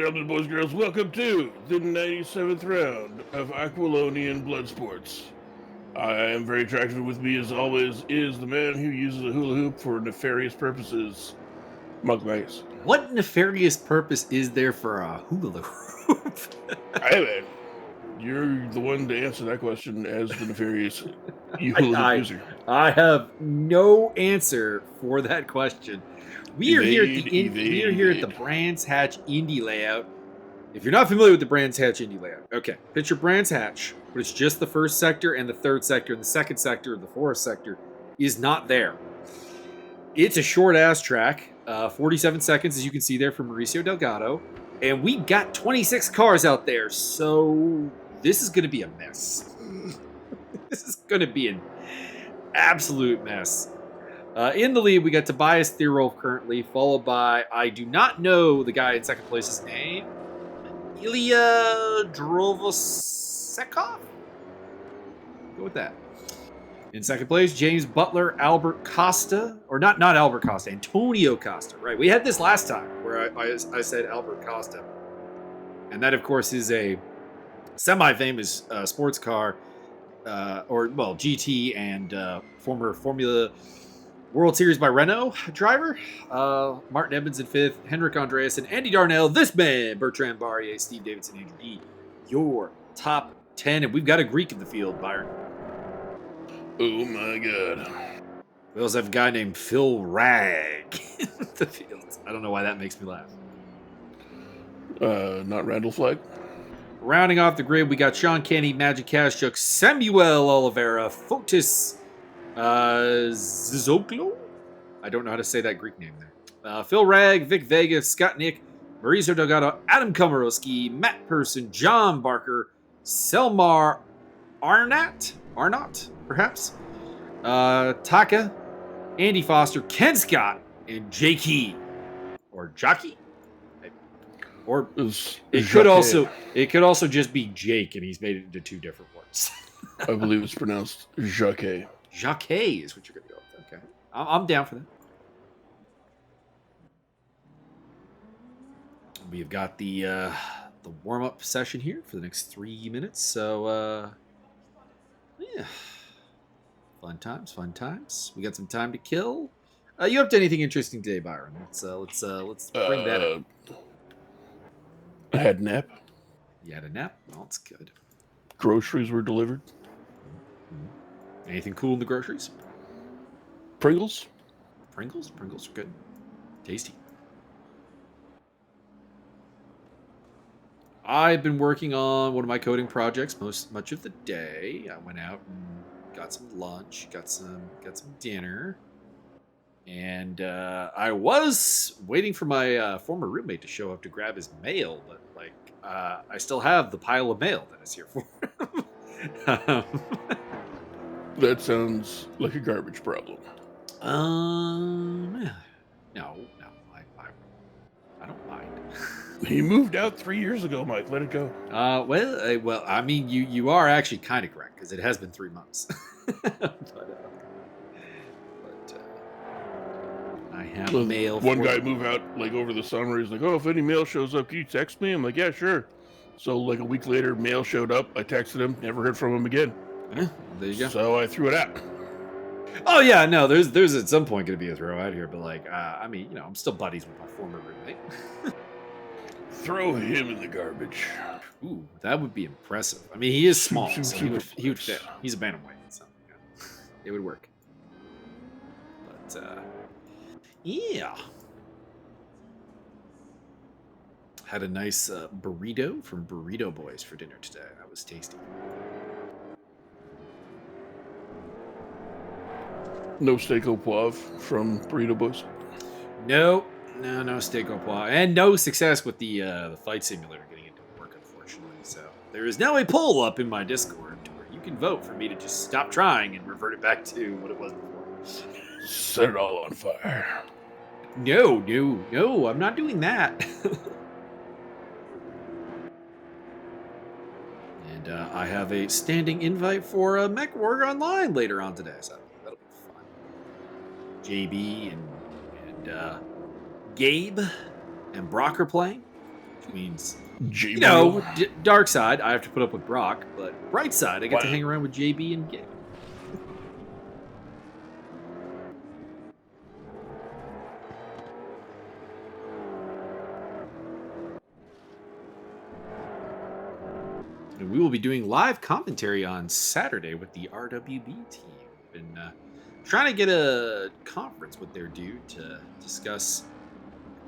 gentlemen, boys and girls, welcome to the 97th round of Aquilonian Blood Sports. I am very attractive. With me, as always, is the man who uses a hula hoop for nefarious purposes, Magas. What nefarious purpose is there for a hula hoop? Hey, man, you're the one to answer that question as the nefarious hula hoop user. I have no answer for that question. We are here at the Brands Hatch Indy layout. If you're not familiar with the Brands Hatch Indy layout, okay, picture Brands Hatch, but it's just the first sector and the third sector, and the second sector, the fourth sector, is not there. It's a short-ass track, 47 seconds, as you can see there, from Mauricio Delgado, and we got 26 cars out there, so this is going to be a mess. This is going to be an absolute mess. In the lead, we got Tobias Thierolf currently, followed by, I do not know the guy in second place's name, Ilya Drovosekov? Go with that. In second place, James Butler, Albert Costa, or not Albert Costa, Antonio Costa. Right, we had this last time where I said Albert Costa. And that, of course, is a semi-famous sports car, GT and former Formula World Series by Renault driver. Martin Evans in fifth, Henrik Andreasen, Andy Darnell, this man, Bertrand Barrier, Steve Davidson, Andrew D. Your top 10. And we've got a Greek in the field, Byron. Oh my god. We also have a guy named Phil Ragg in the field. I don't know why that makes me laugh. Not Randall Flagg. Rounding off the grid, we got Sean Kenny, Magic Kashchuk, Samuel Oliveira, Fotis Zizoglu? I don't know how to say that Greek name there. Phil Ragg, Vic Vega, Scott Nick, Mauricio Delgado, Adam Komorowski, Matt Person, John Barker, Selmar Arnott, perhaps. Taka, Andy Foster, Ken Scott, and Jakey. Or Jockey? Or it could also just be Jake, and he's made it into two different words. I believe it's pronounced Jacques. Jacques is what you're going to go with. Okay. I'm down for that. We've got the warm-up session here for the next 3 minutes. So, yeah. Fun times. We got some time to kill. You up to anything interesting today, Byron? Let's bring that up. I had a nap. You had a nap? Well, that's good. Groceries were delivered. Anything cool in the groceries? Pringles. Pringles are good. Tasty. I've been working on one of my coding projects much of the day. I went out and got some lunch, got some dinner, and I was waiting for my former roommate to show up to grab his mail, but I still have the pile of mail that is here for him. That sounds like a garbage problem. No, I don't mind. He moved out 3 years ago, Mike. Let it go. Well, I mean, you are actually kind of correct because it has been 3 months. but I have mail. One guy moved out over the summer. He's like, "Oh, if any mail shows up, can you text me?" I'm like, "Yeah, sure." So a week later, mail showed up. I texted him. Never heard from him again. There you go. So I threw it out. Oh yeah, no, there's at some point going to be a throw out here, but I mean, I'm still buddies with my former roommate. Throw him in the garbage. Ooh, that would be impressive. I mean, he is small, so he would fit. He's a bantamweight, so yeah, it would work. But yeah, had a nice burrito from Burrito Boys for dinner today. That was tasty. No steak au poivre from Burrito Boys? No steak au poivre. And no success with the fight simulator getting it to work, unfortunately. So there is now a poll up in my Discord to where you can vote for me to just stop trying and revert it back to what it was before. Set it all on fire. No, I'm not doing that. And I have a standing invite for MechWarrior Online later on today, so that'll be fun. JB and Gabe and Brock are playing. which means, J-Bro. dark side, I have to put up with Brock, but bright side, I get to hang around with JB and Gig. And we will be doing live commentary on Saturday with the RWB team. Been trying to get a conference with their dude to discuss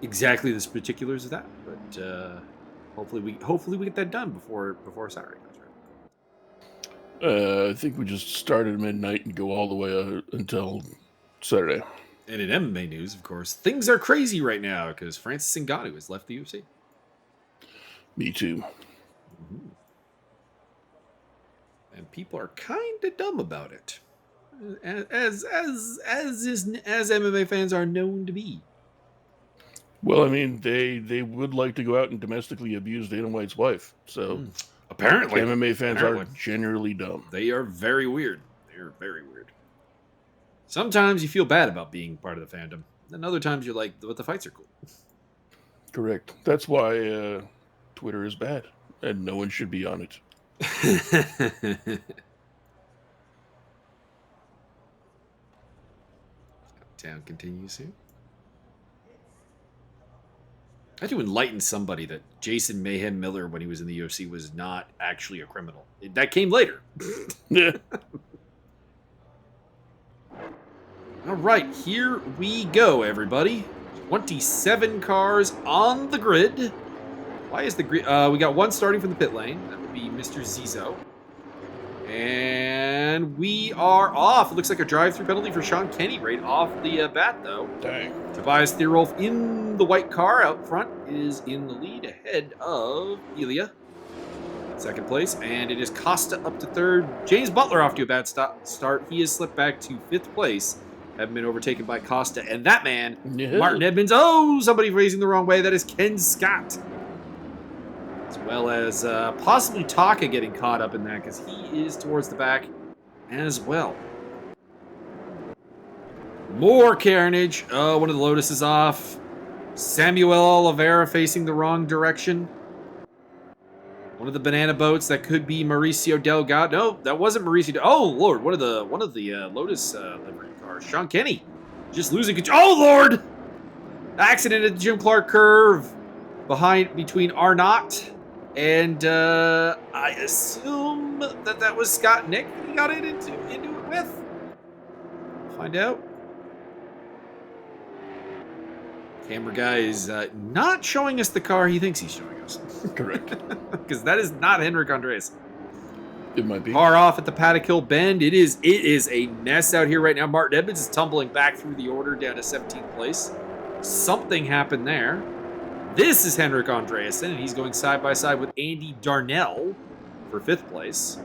exactly the particulars of that, but hopefully we get that done before Saturday comes around. I think we just start at midnight and go all the way until Saturday. And in MMA news, of course, things are crazy right now because Francis Ngannou has left the UFC. Me too. Mm-hmm. And people are kind of dumb about it, as MMA fans are known to be. Well, I mean, they would like to go out and domestically abuse Dana White's wife. So apparently, MMA fans are generally dumb. They are very weird. They are very weird. Sometimes you feel bad about being part of the fandom, and other times you're like, "But the fights are cool." Correct. That's why Twitter is bad, and no one should be on it. Town continues here. I had to enlighten somebody that Jason Mayhem Miller, when he was in the UFC, was not actually a criminal. That came later. Yeah. All right, here we go, everybody. 27 cars on the grid. Why is the grid? We got one starting from the pit lane. That would be Mr. Zizo. And we are off. It looks like a drive-through penalty for Sean Kenny right off the bat, though. Dang. Tobias Thierolf in the white car out front is in the lead ahead of Elia. Second place, and it is Costa up to third. James Butler off to a bad start. He has slipped back to fifth place. Haven't been overtaken by Costa. And that man, Martin Edmonds. Oh, somebody racing the wrong way. That is Ken Scott. As well as possibly Taka getting caught up in that because he is towards the back as well. More carnage. Oh, one of the Lotus is off. Samuel Oliveira facing the wrong direction. One of the banana boats that could be Mauricio Delgado. No, that wasn't Mauricio. Oh Lord, one of the Lotus livery cars. Sean Kenny just losing control. Oh Lord! Accident at the Jim Clark curve between Arnott and I assume that was Scott Nick that he got into it with. Find out. Camera guy is not showing us the car he thinks he's showing us. Correct. Because that is not Henrik Andreas. It might be. Car off at the Paddock Hill Bend. It is a mess out here right now. Martin Edmonds is tumbling back through the order down to 17th place. Something happened there. This is Henrik Andreasen, and he's going side by side with Andy Darnell for 5th place.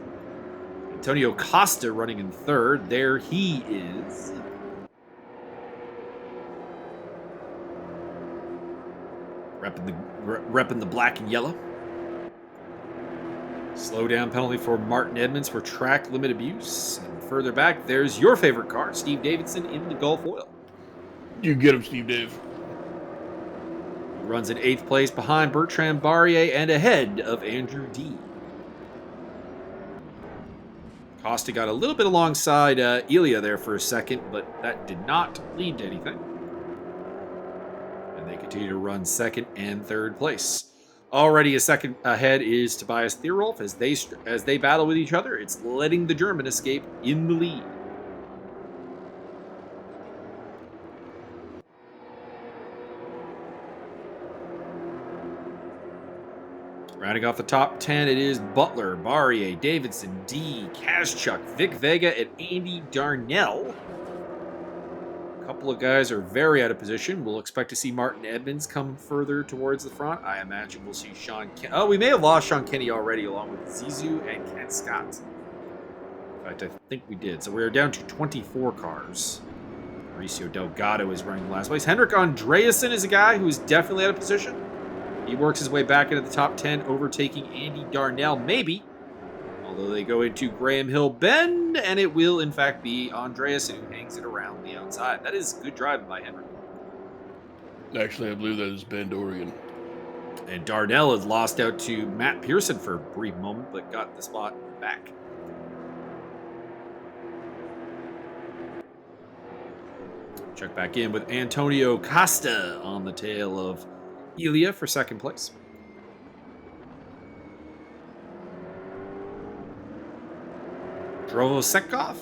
Antonio Costa running in 3rd. There he is. Repping the black and yellow. Slow down penalty for Martin Edmonds for track limit abuse. And further back, there's your favorite car, Steve Davidson in the Gulf Oil. You get him, Steve Dave. He runs in 8th place behind Bertrand Barrier and ahead of Andrew D. Costa got a little bit alongside Elia there for a second, but that did not lead to anything. And they continue to run 2nd and 3rd place. Already a second ahead is Tobias Thierolf as they battle with each other. It's letting the German escape in the lead. Rounding off the top 10, it is Butler, Barrier, Davidson, D, Kaschuk, Vic Vega, and Andy Darnell. A couple of guys are very out of position. We'll expect to see Martin Edmonds come further towards the front. I imagine we'll see Sean Kenny. Oh, we may have lost Sean Kenny already along with Zizou and Ken Scott. In fact, I think we did. So we're down to 24 cars. Mauricio Delgado is running last place. Henrik Andreasen is a guy who is definitely out of position. He works his way back into the top 10, overtaking Andy Darnell, maybe. Although they go into Graham Hill Bend, and it will, in fact, be Andreasen who hangs it around the outside. That is good driving by Henrik. Actually, I believe that is Bend, Oregon. And Darnell had lost out to Matt Pearson for a brief moment, but got the spot back. Check back in with Antonio Costa on the tail of Elia for second place. Drovosekov,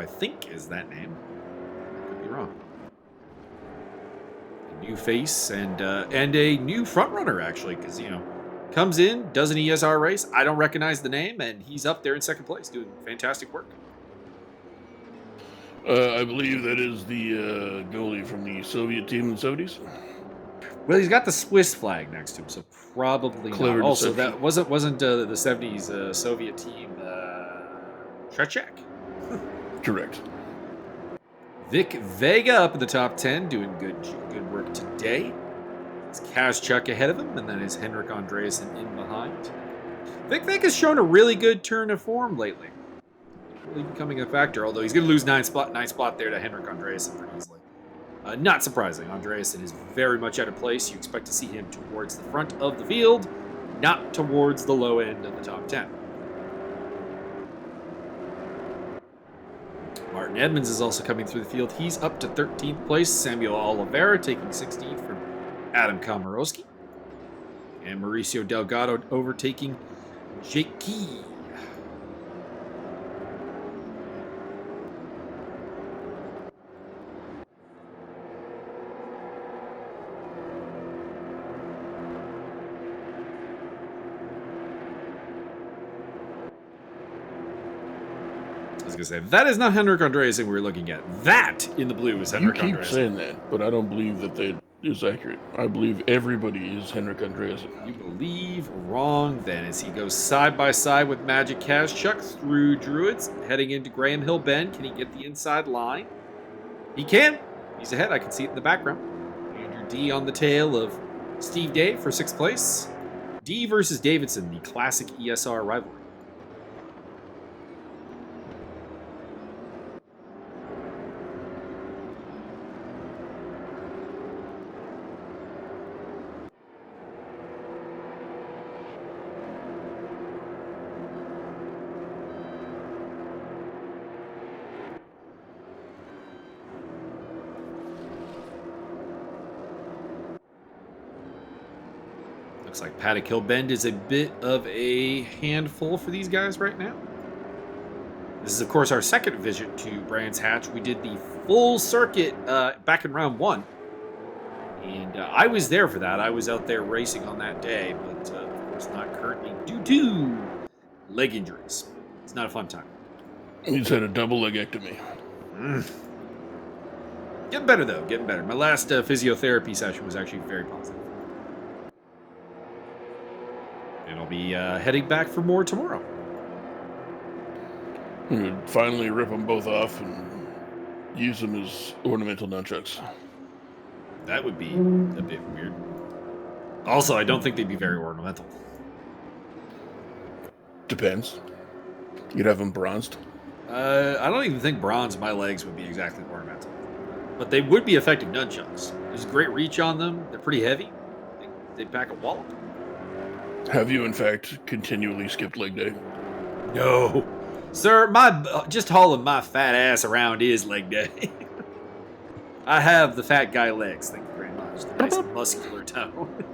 I think is that name. I could be wrong. A new face and a new front runner actually, because comes in, does an ESR race. I don't recognize the name, and he's up there in second place doing fantastic work. I believe that is the goalie from the Soviet team in the 70s. Well, he's got the Swiss flag next to him, so probably Clever not. Also, deception. that wasn't the 70s Soviet team Trechek. Correct. Vic Vega up in the top 10, doing good work today. It's Kazchuk ahead of him, and then is Henrik Andreasen in behind. Vic Vega's shown a really good turn of form lately. Really becoming a factor, although he's going to lose nine spot there to Henrik Andreasen pretty easily. Not surprising. Andreasen is very much out of place. You expect to see him towards the front of the field, not towards the low end of the top 10. Martin Edmonds is also coming through the field. He's up to 13th place. Samuel Oliveira taking 16th from Adam Komorowski. And Mauricio Delgado overtaking Jake Key. I was going to say, that is not Henrik Andreasen we're looking at. That in the blue is Henrik Andreasen. You keep saying that, but I don't believe that is accurate. I believe everybody is Henrik Andreasen. You believe wrong then, as he goes side by side with Magic Kazchuk through Druids, heading into Graham Hill Bend. Can he get the inside line? He can. He's ahead. I can see it in the background. Andrew D on the tail of Steve Dave for 6th place. D versus Davidson, the classic ESR rivalry. Looks like Paddock Hill Bend is a bit of a handful for these guys right now. This is, of course, our second visit to Brands Hatch. We did the full circuit back in round 1. And I was there for that. I was out there racing on that day, but of course not currently due to leg injuries. It's not a fun time. He's had a double legectomy. Getting better, though. Getting better. My last physiotherapy session was actually very positive. And I'll be heading back for more tomorrow. We would finally rip them both off and use them as ornamental nunchucks. That would be a bit weird. Also, I don't think they'd be very ornamental. Depends. You'd have them bronzed. I don't even think bronze my legs would be exactly ornamental. But they would be effective nunchucks. There's great reach on them. They're pretty heavy. They pack a wallop. Have you, in fact, continually skipped leg day? No. Sir, just hauling my fat ass around is leg day. I have the fat guy legs, thank you very much. The nice muscular tone.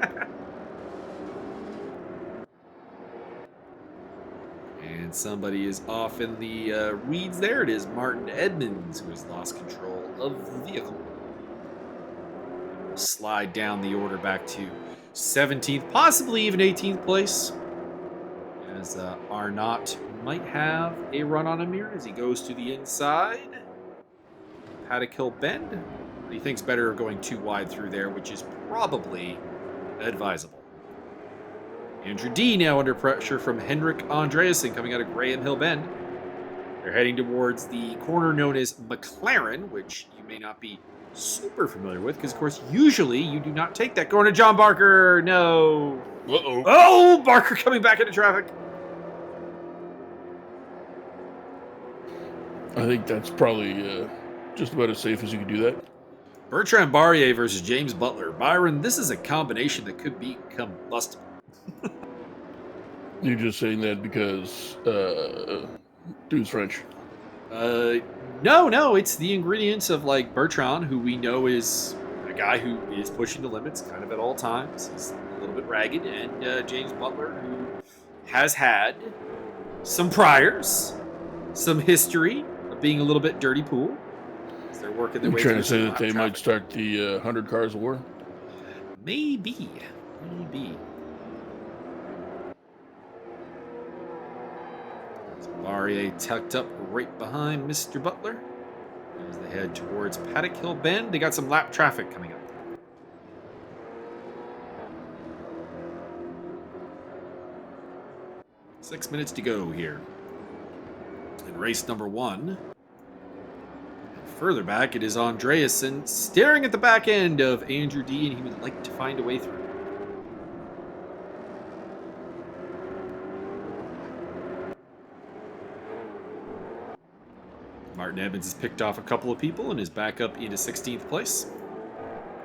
And somebody is off in the weeds there. It is Martin Edmonds who has lost control of the vehicle. Slide down the order back to 17th, possibly even 18th place. As Arnott might have a run on him here as he goes to the inside. Paddock Hill Bend. He thinks better of going too wide through there, which is probably advisable. Andrew D now under pressure from Henrik Andreasen coming out of Graham Hill Bend. They're heading towards the corner known as McLaren, which you may not be super familiar with, because of course usually you do not take that corner. John Barker, no. Uh-oh. Oh, Barker coming back into traffic. I think that's probably just about as safe as you can do that. Bertrand Barrier versus James Butler. Byron, this is a combination that could be combustible. You're just saying that because dude's French. No, it's the ingredients of like Bertrand, who we know is a guy who is pushing the limits kind of at all times. He's a little bit ragged, and James Butler, who has had some priors, some history of being a little bit dirty pool. As they're working their way You're trying through to say that they might start the 100 Cars of War? Maybe. Barrier tucked up right behind Mr. Butler as they head towards Paddock Hill Bend. They got some lap traffic coming up. Six minutes to go here in race number 1. And further back, it is Andreasen staring at the back end of Andrew D, and he would like to find a way through. Martin Evans has picked off a couple of people and is back up into 16th place.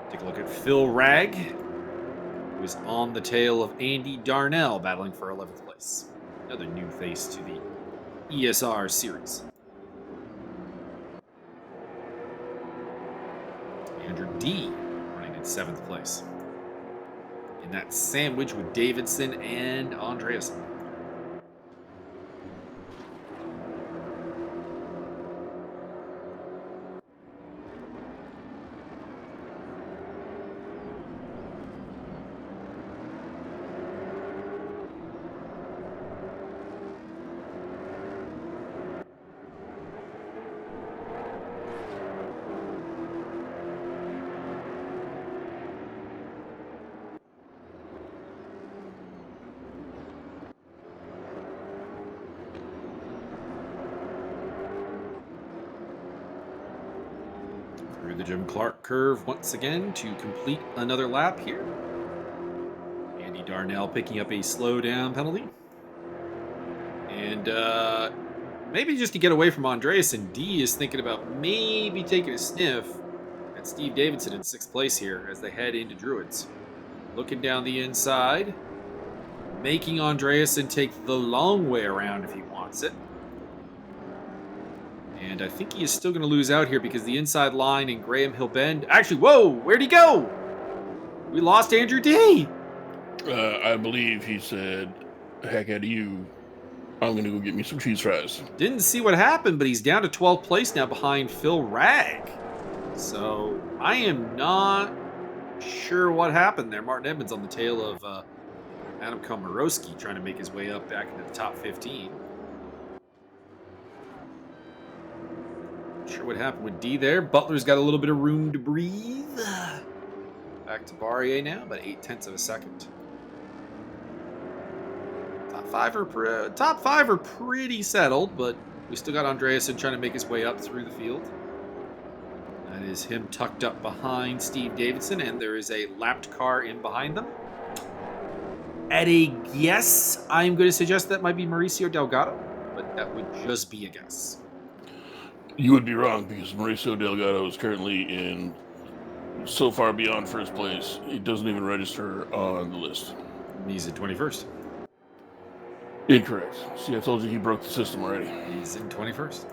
Take a look at Phil Ragg, who is on the tail of Andy Darnell, battling for 11th place. Another new face to the ESR series. Andrew D running in 7th place. In that sandwich with Davidson and Andreasen. Through the Jim Clark curve once again to complete another lap here. Andy Darnell picking up a slowdown penalty. And maybe just to get away from Andreasen, D is thinking about maybe taking a sniff at Steve Davidson in 6th place here as they head into Druids. Looking down the inside, making Andreasen take the long way around if he wants it. And I think he is still going to lose out here because the inside line in Graham Hill Bend... Actually, whoa! Where'd he go? We lost Andrew D! I believe he said, heck out of you, I'm going to go get me some cheese fries. Didn't see what happened, but he's down to 12th place now behind Phil Ragg. So I am not sure what happened there. Martin Evans on the tail of Adam Komorowski trying to make his way up back into the top 15. Not sure what happened with D there. Butler's got a little bit of room to breathe. Back to Barrier now, about 0.8 of a second. Top five are pretty settled, but we still got Andreasen trying to make his way up through the field. That is him tucked up behind Steve Davidson, and there is a lapped car in behind them. At a guess, I'm going to suggest that might be Mauricio Delgado, but that would just be a guess. You would be wrong, because Mauricio Delgado is currently in so far beyond first place, he doesn't even register on the list. He's in 21st. Incorrect. See, I told you he broke the system already. He's in 21st.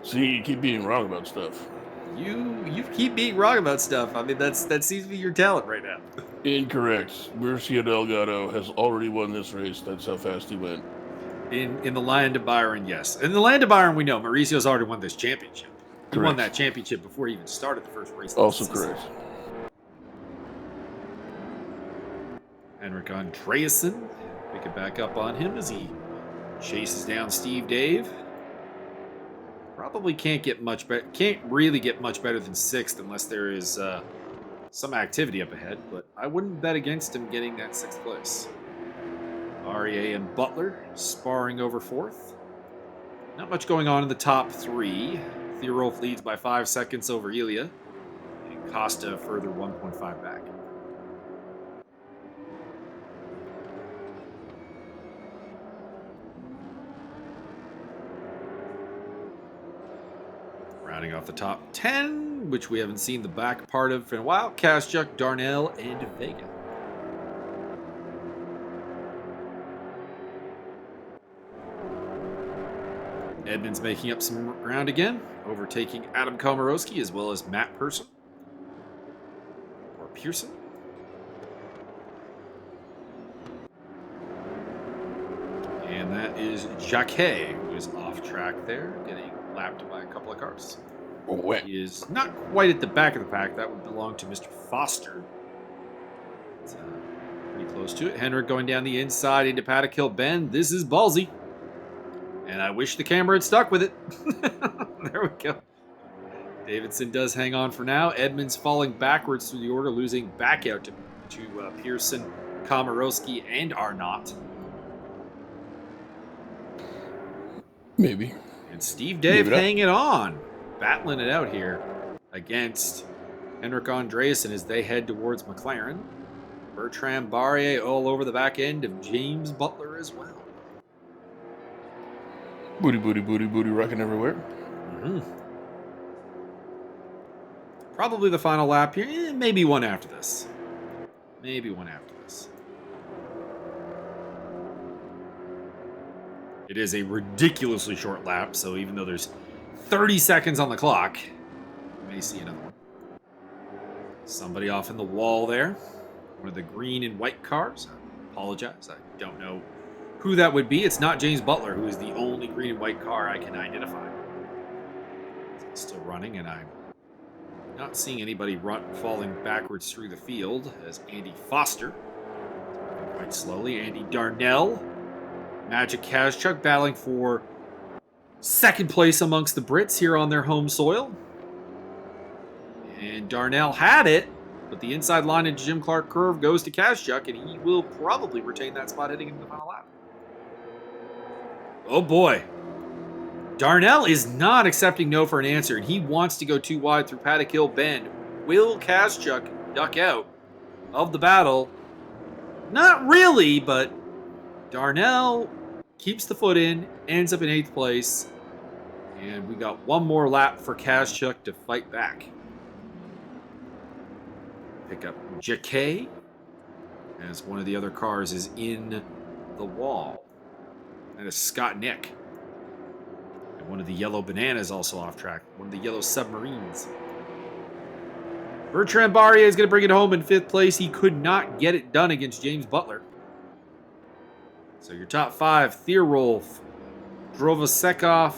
See, you keep being wrong about stuff. You keep being wrong about stuff. I mean, that seems to be your talent right now. Incorrect. Mauricio Delgado has already won this race. That's how fast he went. In the land of Byron, yes. In the land of Byron, we know Mauricio's already won this championship. He won that championship before he even started the first race. Also correct. Henrik Andreasen, pick it back up on him as he chases down Steve Dave. Probably can't really get much better than 6th unless there is some activity up ahead, but I wouldn't bet against him getting that 6th place. REA and Butler sparring over 4th. Not much going on in the top 3. Theorolf leads by 5 seconds over Elia, and Costa further 1.5 back. Rounding off the top 10, which we haven't seen the back part of in a while, Kazchuk, Darnell, and Vega. Edmonds making up some ground again, overtaking Adam Komorowski as well as Matt Pearson. Or Pearson. And that is Jacquet, who is off track there, getting lapped by a couple of cars. He is not quite at the back of the pack. That would belong to Mr. Foster. It's pretty close to it. Henrik going down the inside into Paddock Bend. This is ballsy. And I wish the camera had stuck with it. There we go. Davidson does hang on for now. Edmonds falling backwards through the order, losing back out to Pearson, Komorowski, and Arnott. Maybe. And Steve Dave hanging on, battling it out here against Henrik Andreasen as they head towards McLaren. Bertrand Barrier all over the back end of James Butler as well. Booty, booty, booty, booty, rocking everywhere. Mm-hmm. Probably the final lap here. Maybe one after this. Maybe one after this. It is a ridiculously short lap, so even though there's 30 seconds on the clock, we may see another one. Somebody off in the wall there. One of the green and white cars. I apologize. I don't know who that would be. It's not James Butler, who is the only green and white car I can identify. It's still running, and I'm not seeing anybody falling backwards through the field as Andy Foster quite slowly. Andy Darnell, Magic Kazchuk battling for second place amongst the Brits here on their home soil. And Darnell had it, but the inside line into Jim Clark curve goes to Kazchuk, and he will probably retain that spot heading into the final lap. Oh boy. Darnell is not accepting no for an answer, and he wants to go too wide through Paddock Hill Bend. Will Kazchuk duck out of the battle? Not really, but Darnell keeps the foot in, ends up in 8th place, and we got one more lap for Kazchuk to fight back. Pick up Jacquet as one of the other cars is in the wall. That is Scott Nick. And one of the yellow bananas also off track. One of the yellow submarines. Bertrand Barrier is going to bring it home in 5th place. He could not get it done against James Butler. So your top 5, Theorolf, Drovasekov,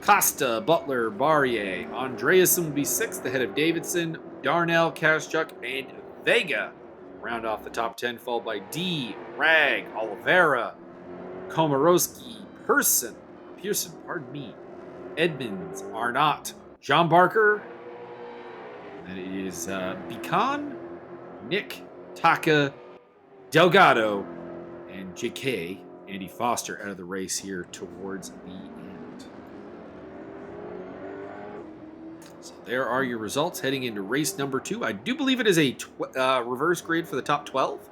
Costa, Butler, Barrier. Andreasen will be 6th ahead of Davidson, Darnell, Kazchuk, and Vega. Round off the top 10, followed by D, Rag, Oliveira, Komorowski, Pearson, Edmonds, Arnott, John Barker. That is Beacon, Nick, Taka, Delgado, and JK, Andy Foster out of the race here towards the end. So there are your results heading into race number 2. I do believe it is a reverse grid for the top 12.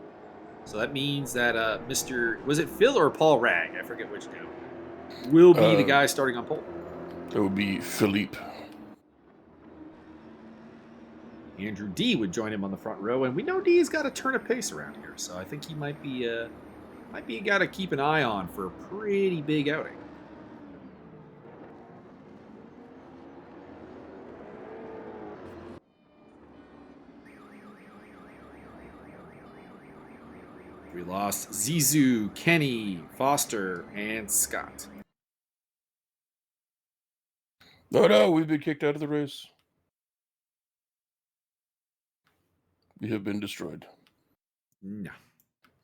So that means that was it Phil or Paul Ragg? I forget which now. Will be the guy starting on pole. That would be Philippe. Andrew D would join him on the front row, and we know D's got a turn of pace around here, so I think he might be a guy to keep an eye on for a pretty big outing. We lost Zizou, Kenny, Foster, and Scott. No, we've been kicked out of the race. We have been destroyed. No.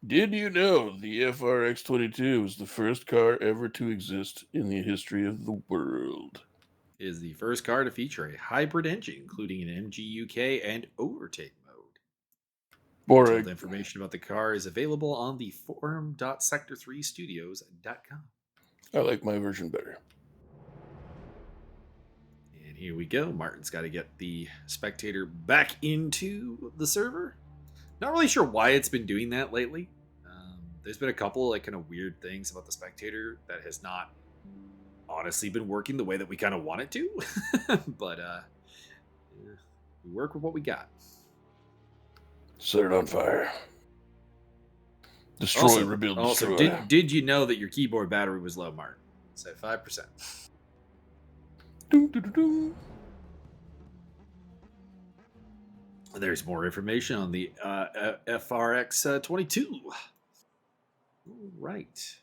Did you know the FRX22 was the first car ever to exist in the history of the world? It is the first car to feature a hybrid engine, including an MGUK and overtake mode. Boring. The information about the car is available on the forum.sector3studios.com. I like my version better. And here we go. Martin's got to get the spectator back into the server. Not really sure why it's been doing that lately. There's been a couple kind of weird things about the spectator that has not honestly been working the way that we kind of want it to. But we work with what we got. Set it on fire. Destroy, rebuild, destroy. Also, did you know that your keyboard battery was low, Mark? It's at 5%. There's more information on the FRX 22. All right.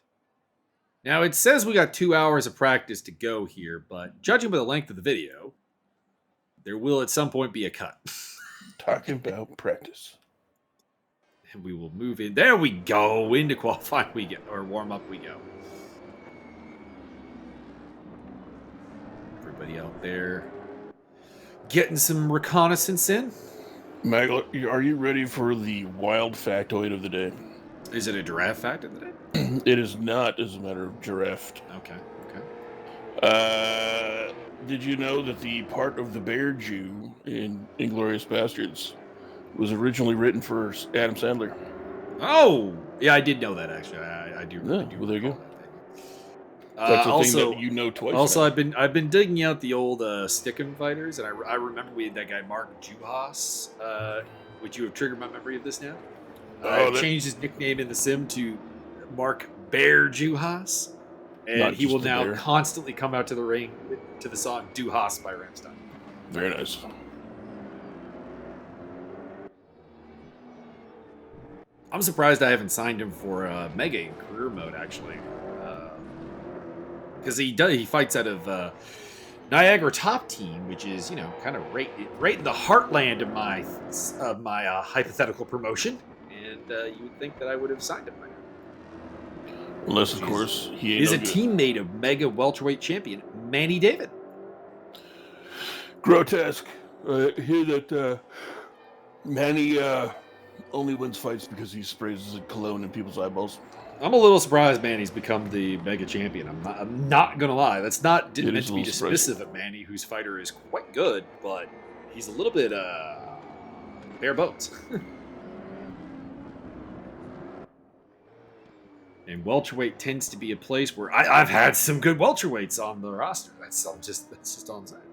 Now, it says we got 2 hours of practice to go here, but judging by the length of the video, there will at some point be a cut. Talking about practice. And we will move in. There we go. Into qualifying we get, or warm up we go. Everybody out there getting some reconnaissance in. Mag, are you ready for the wild factoid of the day? Is it a giraffe fact of the day? It is not, as a matter of giraffe. Okay. Did you know that the part of the bear Jew in Inglourious Bastards was originally written for Adam Sandler? Oh, yeah, I did know that actually. I do. Yeah, I do well, there you go. That's a thing that you know twice. Also, now. I've been digging out the old Stickum fighters, and I remember we had that guy Mark Juhas. Would you have triggered my memory of this now? I changed his nickname in the sim to Mark Bear Juhas, and he will now constantly come out to the ring to the song "Duhas" by Rammstein. Very nice. I'm surprised I haven't signed him for Mega in career mode, actually, because he fights out of Niagara Top Team, which is kind of right in the heartland of my hypothetical promotion, and you would think that I would have signed him by now. Unless, of course, he's a teammate of Mega welterweight champion Manny David. Grotesque. I hear that Manny only wins fights because he sprays his cologne in people's eyeballs. I'm a little surprised Manny's become the Mega champion. I'm not gonna lie. That's didn't meant to be dismissive of Manny, whose fighter is quite good, but he's a little bit bare bones. And welterweight tends to be a place where I've had some good welterweights on the roster. That's just all I'm saying.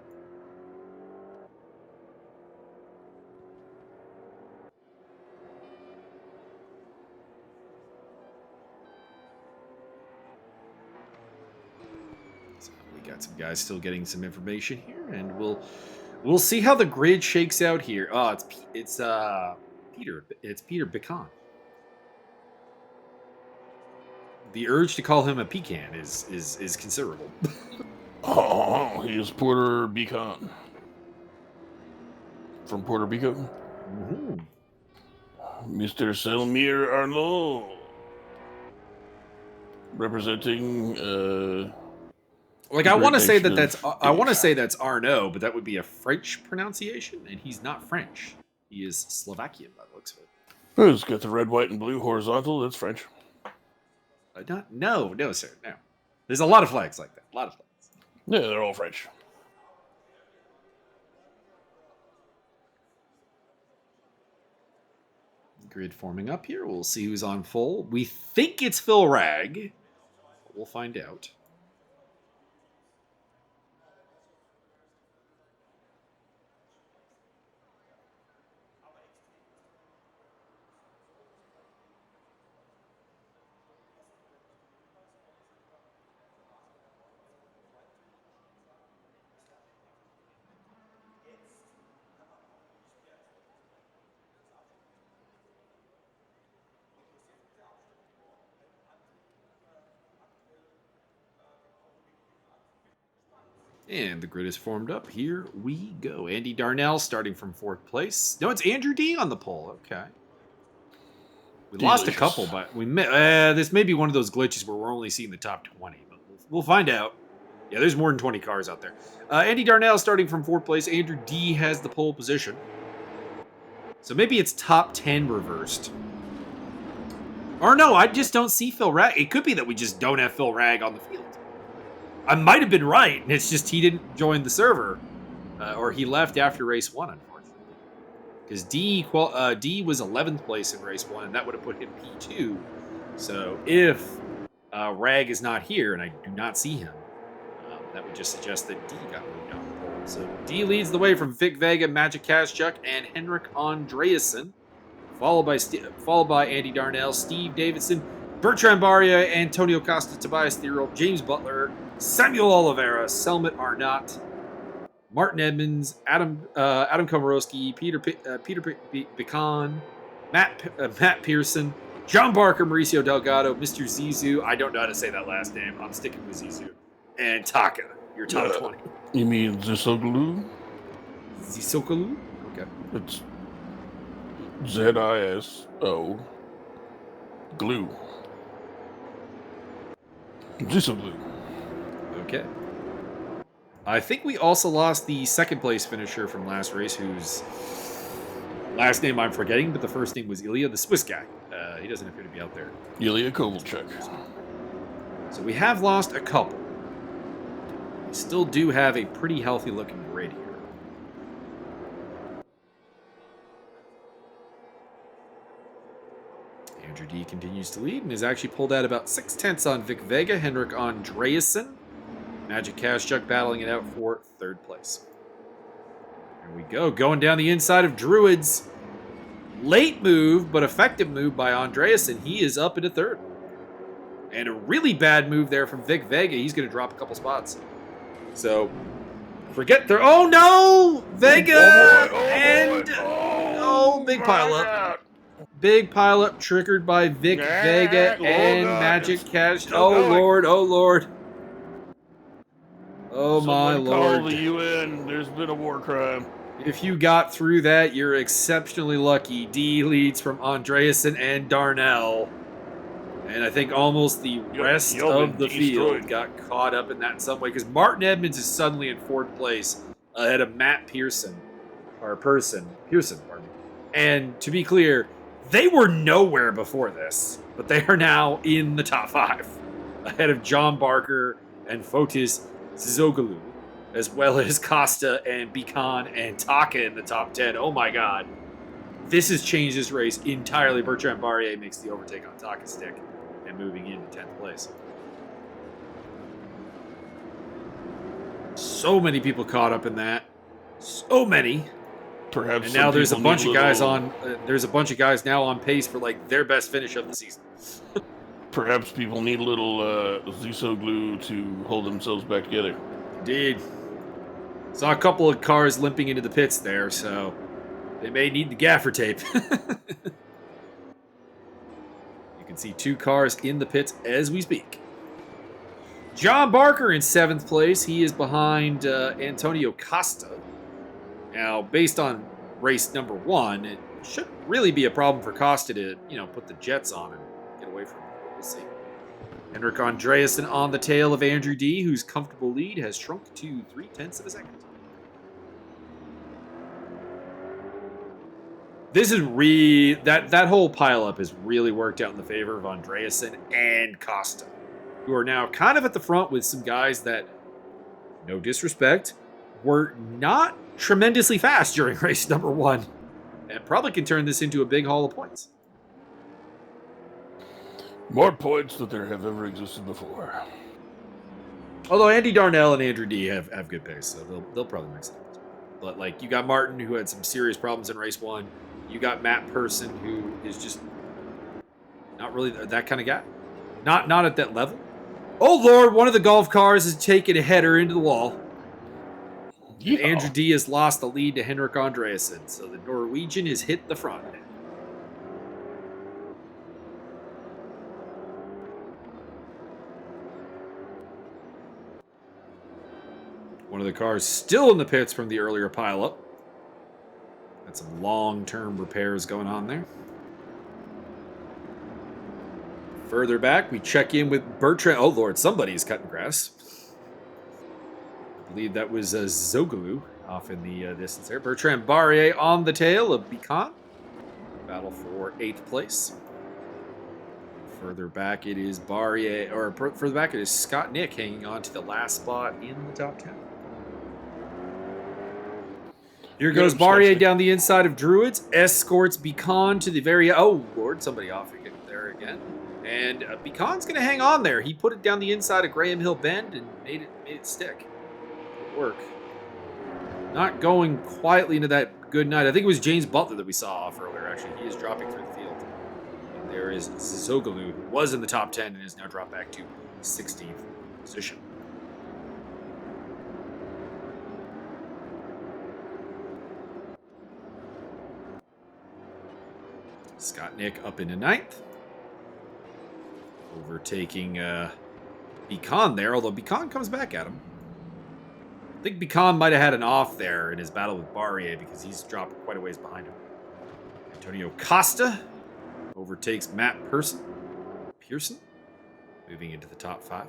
So we got some guys still getting some information here, and we'll see how the grid shakes out here. Oh, it's Peter Bicon. The urge to call him a pecan is considerable. Oh, he is Puerto Beacon. From Puerto Rico? Mm-hmm. Mr. Selmir Arnaud. Representing I want to say that's Arnaud, but that would be a French pronunciation, and he's not French. He is Slovakian by the looks of it. It's got the red, white, and blue horizontal. That's French. No, sir, no. There's a lot of flags like that. A lot of flags. Yeah, they're all French. Grid forming up here. We'll see who's on full. We think it's Phil Ragg. But we'll find out. And the grid is formed up. Here we go. Andy Darnell starting from 4th place. No, it's Andrew D on the pole. Okay. We lost a couple, but this may be one of those glitches where we're only seeing the top 20, but we'll find out. Yeah, there's more than 20 cars out there. Andy Darnell starting from 4th place. Andrew D has the pole position. So maybe it's top 10 reversed. Or no, I just don't see Phil Ragg. It could be that we just don't have Phil Ragg on the field. I might have been right, and it's just he didn't join the server, or he left after race 1, unfortunately. Because D was 11th place in race 1, and that would have put him P2. So if Ragg is not here, and I do not see him, That would just suggest that D got moved on the pole. So D leads the way from Vic Vega, Magic Kazchuk, and Henrik Andreasen, followed by Andy Darnell, Steve Davidson, Bertrand Barrier, Antonio Costa, Tobias Thierol, James Butler, Samuel Oliveira, Selmat Arnott, Martin Edmonds, Adam Komorowski, Peter Pecan, Matt Pearson, John Barker, Mauricio Delgado, Mr. Zizou. I don't know how to say that last name. I'm sticking with Zizou. And Taka, your top 20. You mean Zisoglu? Zisoglu? Okay. It's Z-I-S-O glue. Zisoglu. Okay. I think we also lost the second place finisher from last race, whose last name I'm forgetting, but the first name was Ilya, the Swiss guy. He doesn't appear to be out there. Ilya Kovalchuk. So we have lost a couple. We still do have a pretty healthy looking grid here. Andrew D continues to lead and is actually pulled out about 6/10 on Vic Vega, Henrik Andreasen. Magic Kazchuk battling it out for third place. Here we go, going down the inside of Druids. Late move, but effective move by Andreasen. He is up into third. And a really bad move there from Vic Vega. He's going to drop a couple spots. So, forget the... Oh, no! Vega! Big pile up. Big pile up triggered by Vic Vega and Magic Kazchuk. Oh, Lord. Oh, Lord. Oh, my Lord. Call the UN. There's been a war crime. If you got through that, you're exceptionally lucky. D leads from Andreasen and Darnell. And I think almost the rest of the field got caught up in that in some way. Because Martin Edmonds is suddenly in fourth place ahead of Matt Pearson. Pearson, pardon me. And to be clear, they were nowhere before this. But they are now in the top 5. Ahead of John Barker and Fotis Zizoglu, as well as Costa and Beacon and Taka in the top 10. Oh my god. This has changed this race entirely. Bertrand Barrier makes the overtake on Taka's stick and moving into 10th place. So many people caught up in that. So many. Perhaps. And now there's a bunch of guys on there's a bunch of guys now on pace for like their best finish of the season. Perhaps people need a little Ziso glue to hold themselves back together. Indeed. Saw a couple of cars limping into the pits there, so they may need the gaffer tape. You can see 2 cars in the pits as we speak. John Barker in 7th place. He is behind Antonio Costa. Now, based on race number 1, it shouldn't really be a problem for Costa to, put the jets on and get away from it. We'll see. Henrik Andreasen on the tail of Andrew D., whose comfortable lead has shrunk to 0.3 of a second. This is that whole pileup has really worked out in the favor of Andreasen and Costa, who are now kind of at the front with some guys that, no disrespect, were not tremendously fast during race number 1, and probably can turn this into a big haul of points. More points than there have ever existed before. Although Andy Darnell and Andrew D have good pace, so they'll probably mix it up. But like you got Martin, who had some serious problems in race 1. You got Matt Person, who is just not really that kind of guy. Not at that level. Oh Lord, one of the golf cars is taking a header into the wall. Yeah. Andrew D has lost the lead to Henrik Andreasen, so the Norwegian has hit the front. One of the cars still in the pits from the earlier pileup. Got some long-term repairs going on there. Further back, we check in with Bertrand. Oh, Lord, somebody's cutting grass. I believe that was Zogalu off in the distance there. Bertrand Barrier on the tail of Beacon. Battle for 8th place. Further back, it is further back, it is Scott Nick hanging on to the last spot in the top 10. Here goes Barrier down the inside of Druids, escorts Beacon to the very... Oh, Lord, somebody off there again. And Beacon's going to hang on there. He put it down the inside of Graham Hill Bend and made it stick. work. Not going quietly into that good night. I think it was James Butler that we saw off earlier, actually. He is dropping through the field. And there is Zizoglu, who was in the top 10 and is now dropped back to 16th position. Scott Nick up into 9th. Overtaking Beacon there, although Beacon comes back at him. I think Beacon might have had an off there in his battle with Barrier because he's dropped quite a ways behind him. Antonio Costa overtakes Matt Pearson, moving into the top 5.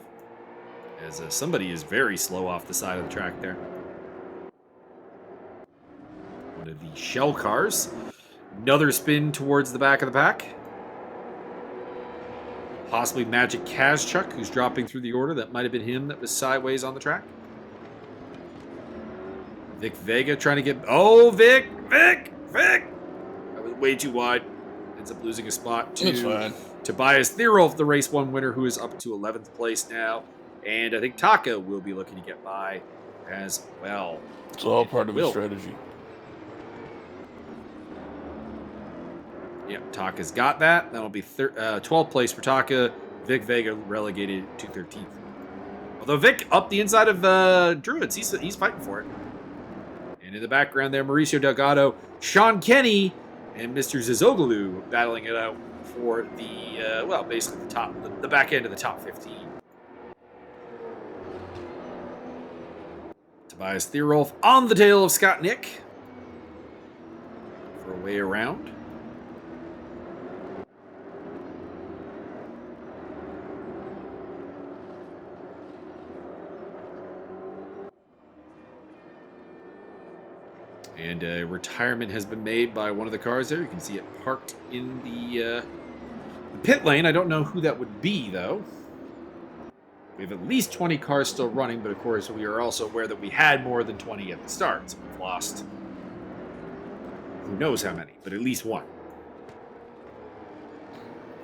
As somebody is very slow off the side of the track there. One of the shell cars. Another spin towards the back of the pack. Possibly Magic Kazchuk, who's dropping through the order. That might have been him that was sideways on the track. Vic Vega trying to get... Oh, Vic! That was way too wide. Ends up losing a spot to Tobias Thierolf, the race 1 winner, who is up to 11th place now. And I think Taka will be looking to get by as well. It's all part of his strategy. Yep, Taka's got that. That'll be 12th place for Taka. Vic Vega relegated to 13th. Although Vic up the inside of Druids, he's fighting for it. And in the background there, Mauricio Delgado, Sean Kenny, and Mr. Zizoglu battling it out for the, basically the back end of the top 15. Tobias Thierolf on the tail of Scott Nick for a way around. And retirement has been made by one of the cars there. You can see it parked in the pit lane. I don't know who that would be, though. We have at least 20 cars still running, but of course we are also aware that we had more than 20 at the start. So we've lost who knows how many, but at least one.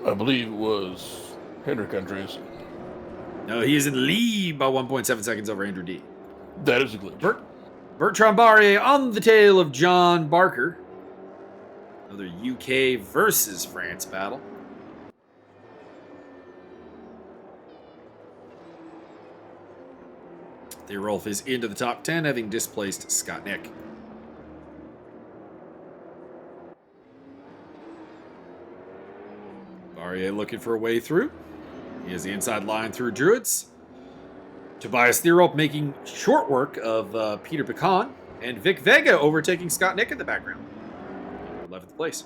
I believe it was Hendrik Andreas. No, he is in the lead by 1.7 seconds over Andrew D. That is a glitch. Bertrand Barrier on the tail of John Barker. Another UK versus France battle. Thierolf is into the top 10, having displaced Scott Nick. Barrier looking for a way through. He has the inside line through Druids. Tobias Thierolf making short work of Peter Pecan, and Vic Vega overtaking Scott Nick in the background. 11th place.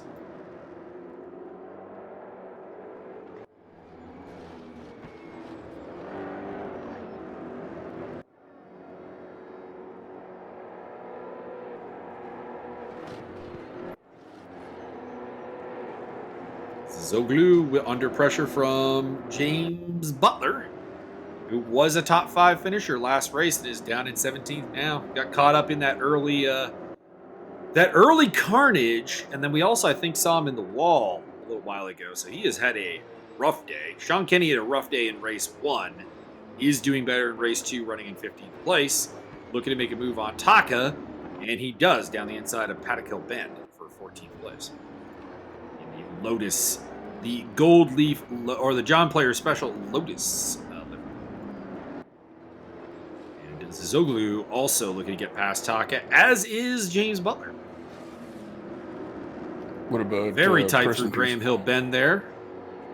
Zoglu under pressure from James Butler, who was a top 5 finisher last race and is down in 17th now. Got caught up in that early carnage, and then we also, I think, saw him in the wall a little while ago, so he has had a rough day. Sean Kenny had a rough day in race 1. He's doing better in race 2, running in 15th place. Looking to make a move on Taka, and he does down the inside of Paddock Hill Bend for 14th place. In the Lotus, the Gold Leaf, or the John Player Special Lotus. Zoglu also looking to get past Taka, as is James Butler. What about very tight through Graham Hill Bend there?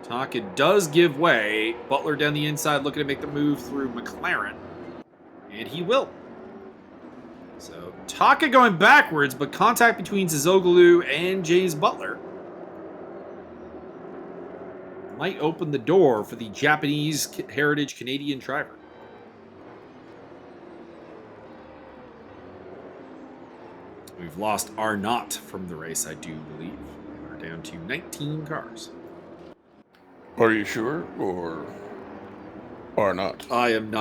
Taka does give way. Butler down the inside looking to make the move through McLaren, and he will. So Taka going backwards, but contact between Zoglu and James Butler might open the door for the Japanese heritage Canadian driver. We've lost Arnott from the race, I do believe. We're down to 19 cars. Are you sure, or are not? I am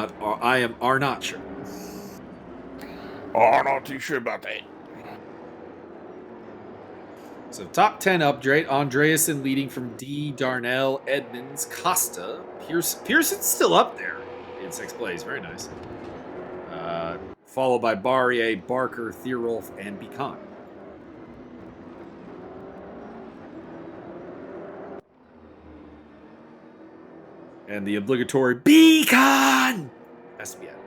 Arnott sure. I'm not too sure about that. So top 10 upgrade. Andreasen leading from D, Darnell, Edmonds, Costa. Pearson's still up there in 6th place. Very nice. followed by Barrier, Barker, Thierolf, and Beacon. And the obligatory Beacon has to be added.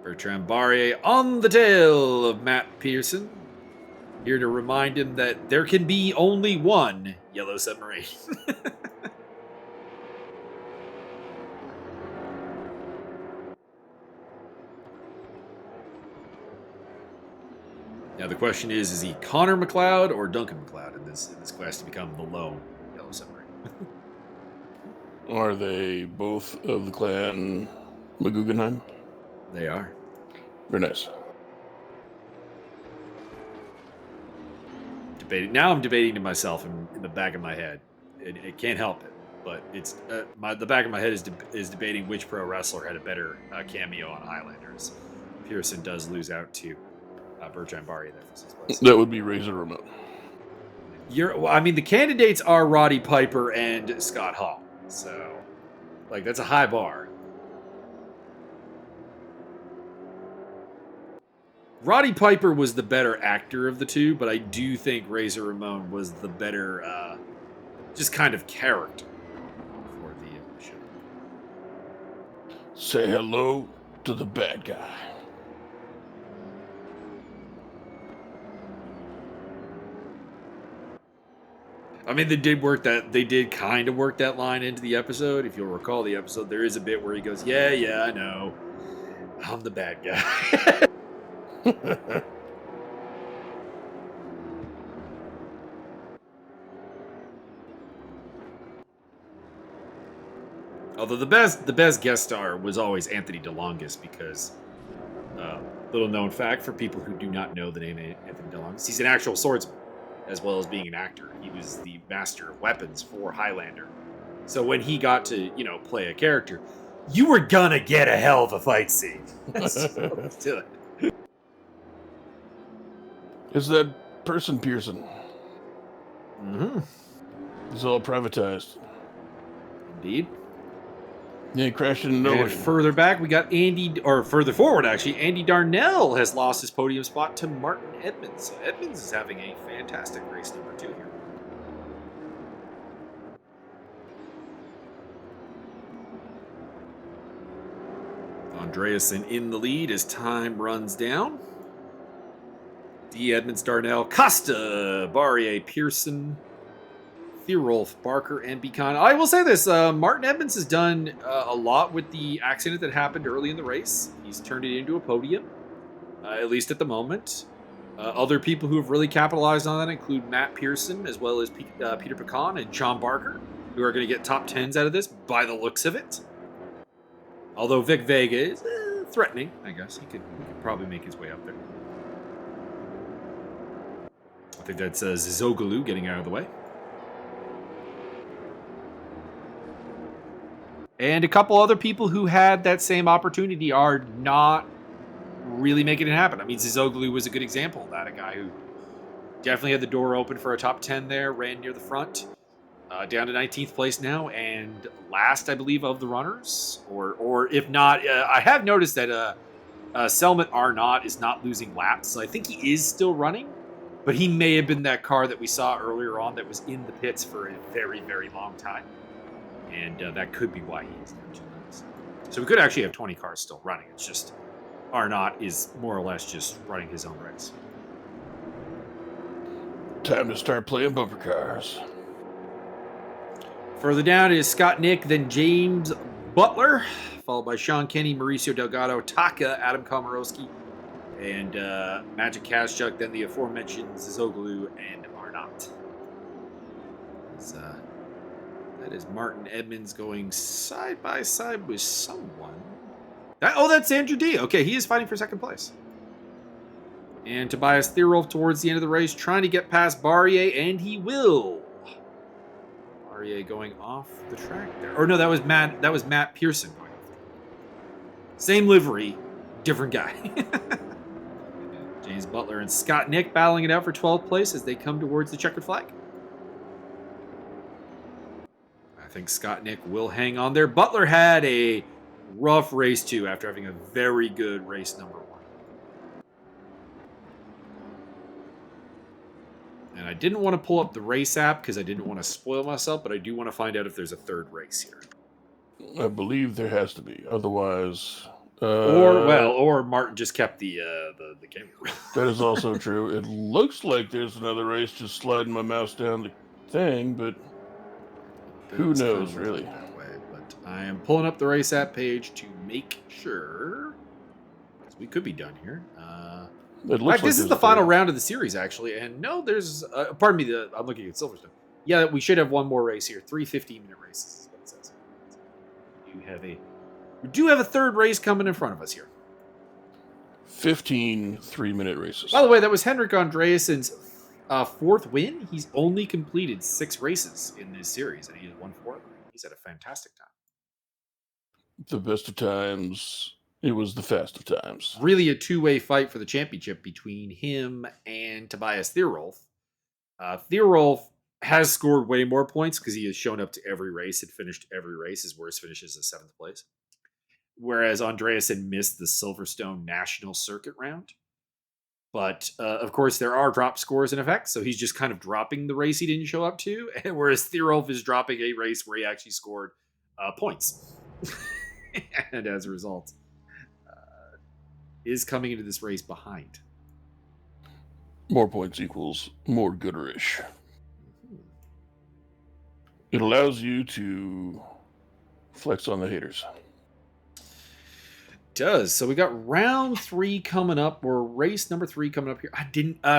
Bertrand Barrier on the tail of Matt Pearson. Here to remind him that there can be only one yellow submarine. Now the question is he Connor McLeod or Duncan McLeod in this quest to become the lone yellow submarine? Are they both of the clan McGuggenheim? They are. Very nice. Now I'm debating to myself in the back of my head. It can't help it, but it's the back of my head is debating which pro wrestler had a better cameo on Highlanders. Pearson does lose out to Bertrand Barrier there for 6th place. That would be Razor Ramon. The candidates are Roddy Piper and Scott Hall, so that's a high bar. Roddy Piper was the better actor of the two, but I do think Razor Ramon was the better, just kind of character for the show. Say hello to the bad guy. They did kind of work that line into the episode. If you'll recall the episode, there is a bit where he goes, yeah, I know. I'm the bad guy. Although the best guest star was always Anthony DeLongis, because little known fact for people who do not know the name Anthony DeLongis, he's an actual swordsman as well as being an actor. He was the master of weapons for Highlander. So when he got to, play a character, you were gonna get a hell of a fight scene. So let's do it. Is that person Pearson? Mm-hmm. It's all privatized. Indeed. Yeah, he crashed into nowhere. And further back, we got further forward, actually, Andy Darnell has lost his podium spot to Martin Edmonds. So Edmonds is having a fantastic race number 2 here. Andreasen in the lead as time runs down. D. Edmonds, Darnell, Costa, Barrier, Pearson, Thierolf, Barker, and Beacon. I will say this, Martin Edmonds has done a lot with the accident that happened early in the race. He's turned it into a podium, at least at the moment. Other people who have really capitalized on that include Matt Pearson, as well as Peter Pecan and John Barker, who are going to get top 10s out of this by the looks of it. Although Vic Vega is threatening, I guess. He could probably make his way up there. I think that's Zizoglu getting out of the way. And a couple other people who had that same opportunity are not really making it happen. Zizoglu was a good example of that. A guy who definitely had the door open for a top 10 there, ran near the front, down to 19th place now, and last, I believe, of the runners. Or if not, I have noticed that Selmet Arnott is not losing laps, so I think he is still running. But he may have been that car that we saw earlier on that was in the pits for a very, very long time. And that could be why he is down 2 laps. So we could actually have 20 cars still running. It's just Arnott is more or less just running his own race. Time to start playing bumper cars. Further down is Scott Nick, then James Butler, followed by Sean Kenny, Mauricio Delgado, Taka, Adam Komorowski, and Magic Kazchuk, then the aforementioned Zizoglu and Arnott. That is Martin Edmonds going side by side with someone. That's Andrew D. Okay, he is fighting for second place. And Tobias Thierolf towards the end of the race, trying to get past Barrier, and he will. Barrier going off the track there. Or no, that was Matt Pearson going off. Same livery, different guy. James Butler and Scott Nick battling it out for 12th place as they come towards the checkered flag. I think Scott Nick will hang on there. Butler had a rough race 2 after having a very good race number 1. And I didn't want to pull up the race app because I didn't want to spoil myself, but I do want to find out if there's a third race here. I believe there has to be. Otherwise... or Martin just kept the camera. That is also true. It looks like there's another race just sliding my mouse down the thing, but who knows, really? That way, but I am pulling up the race app page to make sure. Because we could be done here. It looks like this is the final round of the series, actually. And no, there's... pardon me, I'm looking at Silverstone. Yeah, we should have one more race here. 3 15-minute races is what it says. We do have a third race coming in front of us here. 15 3-minute races. By the way, that was Henrik Andreassen's 4th win. He's only completed 6 races in this series, and he has won 4 of them. He's had a fantastic time. The best of times. It was the fast of times. Really a 2-way fight for the championship between him and Tobias Thierolf. Thierolf has scored way more points because he has shown up to every race and finished every race. His worst finish is 7th place. Whereas Andreasen missed the Silverstone National Circuit round. But, of course, there are drop scores in effect, so he's just kind of dropping the race he didn't show up to, whereas Thierolf is dropping a race where he actually scored points. And as a result, is coming into this race behind. More points equals more gooderish. It allows you to flex on the haters. Does. So we got round 3 coming up, or race number 3 coming up here.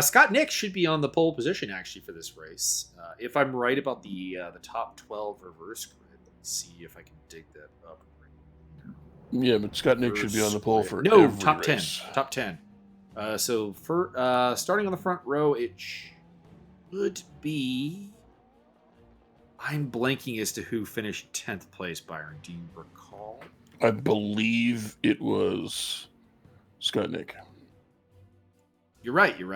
Scott Nick should be on the pole position actually for this race. If I'm right about the top 12 reverse grid, let me see if I can dig that up. Yeah, but Scott Nick should be on the pole for top race. 10. Top 10. So for starting on the front row, it should be. I'm blanking as to who finished 10th place, Byron. Do you recall? I believe it was Scott Nick. You're right. It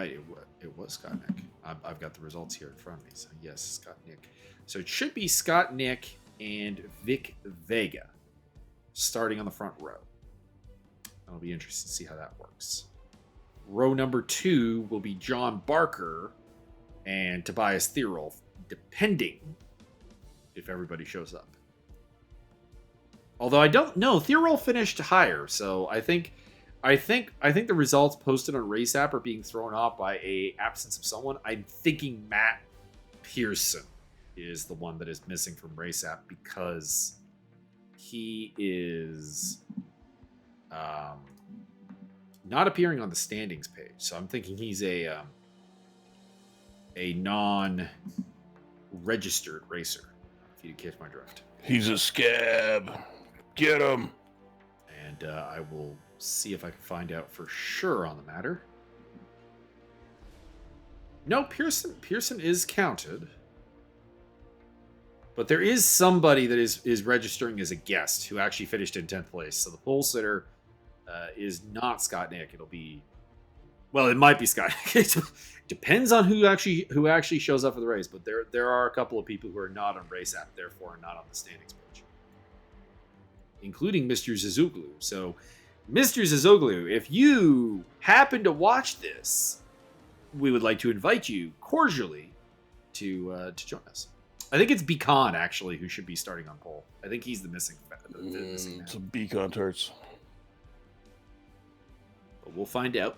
was Scott Nick. I've got the results here in front of me. So, yes, Scott Nick. So it should be Scott Nick and Vic Vega starting on the front row. It'll be interesting to see how that works. Row number 2 will be John Barker and Tobias Thierolf, depending if everybody shows up. Although I don't know, Thierolf finished higher, so I think the results posted on Race App are being thrown off by a absence of someone. I'm thinking Matt Pearson is the one that is missing from Race App because he is not appearing on the standings page. So I'm thinking he's a non-registered racer. If you catch my drift. He's a scab. Get him. And I will see if I can find out for sure on the matter. No, Pearson is counted. But there is somebody that is registering as a guest who actually finished in 10th place. So the pole sitter is not Scott Nick. It'll be... Well, it might be Scott Nick. Depends on who actually shows up for the race. But there are a couple of people who are not on Race App, therefore are not on the standings page. Including Mr. Zazuglu. So, Mr. Zazuglu, if you happen to watch this, we would like to invite you cordially to join us. I think it's Beacon, actually, who should be starting on pole. I think he's the missing man. Some Beacon tarts. But we'll find out.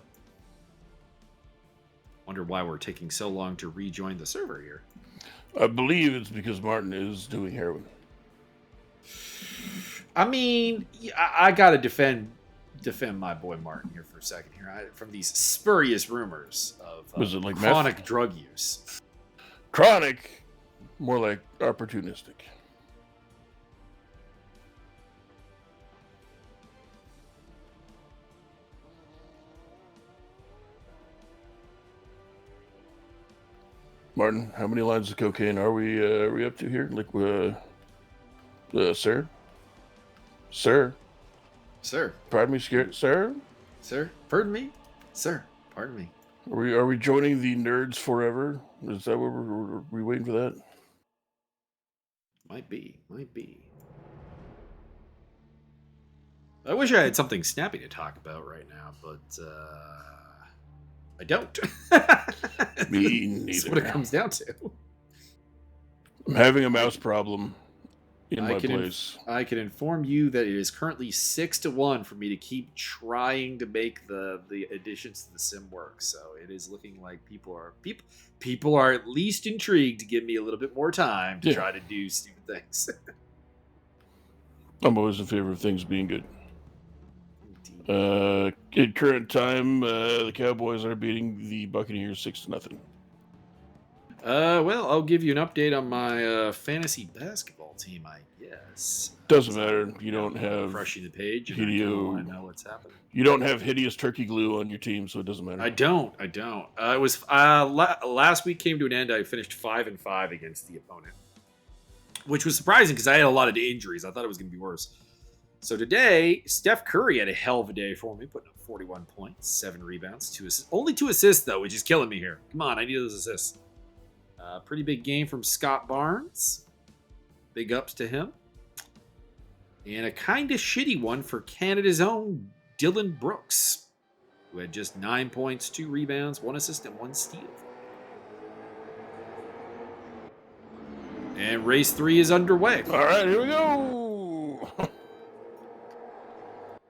Wonder why we're taking so long to rejoin the server here. I believe it's because Martin is doing heroin. I mean, I gotta defend my boy Martin here for a second here. From these spurious rumors of Was it like chronic meth? drug use. Chronic, more like opportunistic. Martin, how many lines of cocaine are we up to here? Like, sir? Sir. Pardon me, sir? Sir? Pardon me? Sir, pardon me. Are we joining the nerds forever? Is that what we're waiting for that? Might be. I wish I had something snappy to talk about right now, but I don't. Me neither. That's what it comes down to. I'm having a mouse problem in my place. I can inform you that it is currently 6-1 for me to keep trying to make the additions to the sim work. So it is looking like people are at least intrigued to give me a little bit more time to try to do stupid things. I'm always in favor of things being good. At current time, the Cowboys are beating the Buccaneers 6-0. Well, I'll give you an update on my fantasy basketball team, I guess. Doesn't matter. You don't have refreshing the page. And I know what's happening. You don't have hideous turkey glue on your team, so it doesn't matter. I don't. It was last week came to an end. I finished 5-5 against the opponent, which was surprising because I had a lot of injuries. I thought it was going to be worse. So today, Steph Curry had a hell of a day for me, putting up 41 points, 7 rebounds, 2 assists. Only 2 assists, though, which is killing me here. Come on, I need those assists. Pretty big game from Scott Barnes. Big ups to him. And a kind of shitty one for Canada's own Dylan Brooks, who had just 9 points, 2 rebounds, 1 assist, and 1 steal. And race 3 is underway. All right, here we go.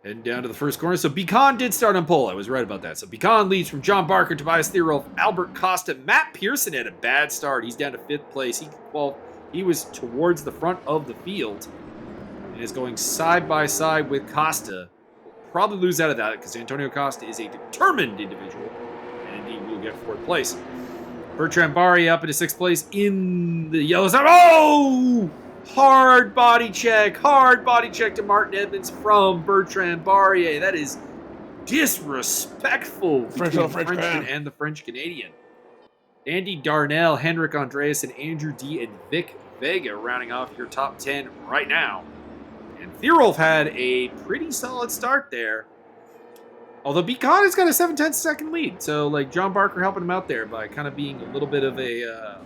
Heading down to the first corner. So Beacon did start on pole. I was right about that. So Beacon leads from John Barker, Tobias Theroff, Albert Costa. Matt Pearson had a bad start. He's down to 5th place. He was towards the front of the field and is going side by side with Costa. Will probably lose out of that because Antonio Costa is a determined individual and he will get 4th place. Bertrand Barry up into 6th place in the yellow zone. Oh! Hard body check to Martin Edmonds from Bertrand Barrier. That is disrespectful between the Frenchman and the French Canadian. Andy Darnell, Henrik Andreasen, Andrew D, and Vic Vega rounding off your top 10 right now. And Theroff had a pretty solid start there. Although Beacon has got a 7/10 second lead, so like John Barker helping him out there by kind of being a little bit of a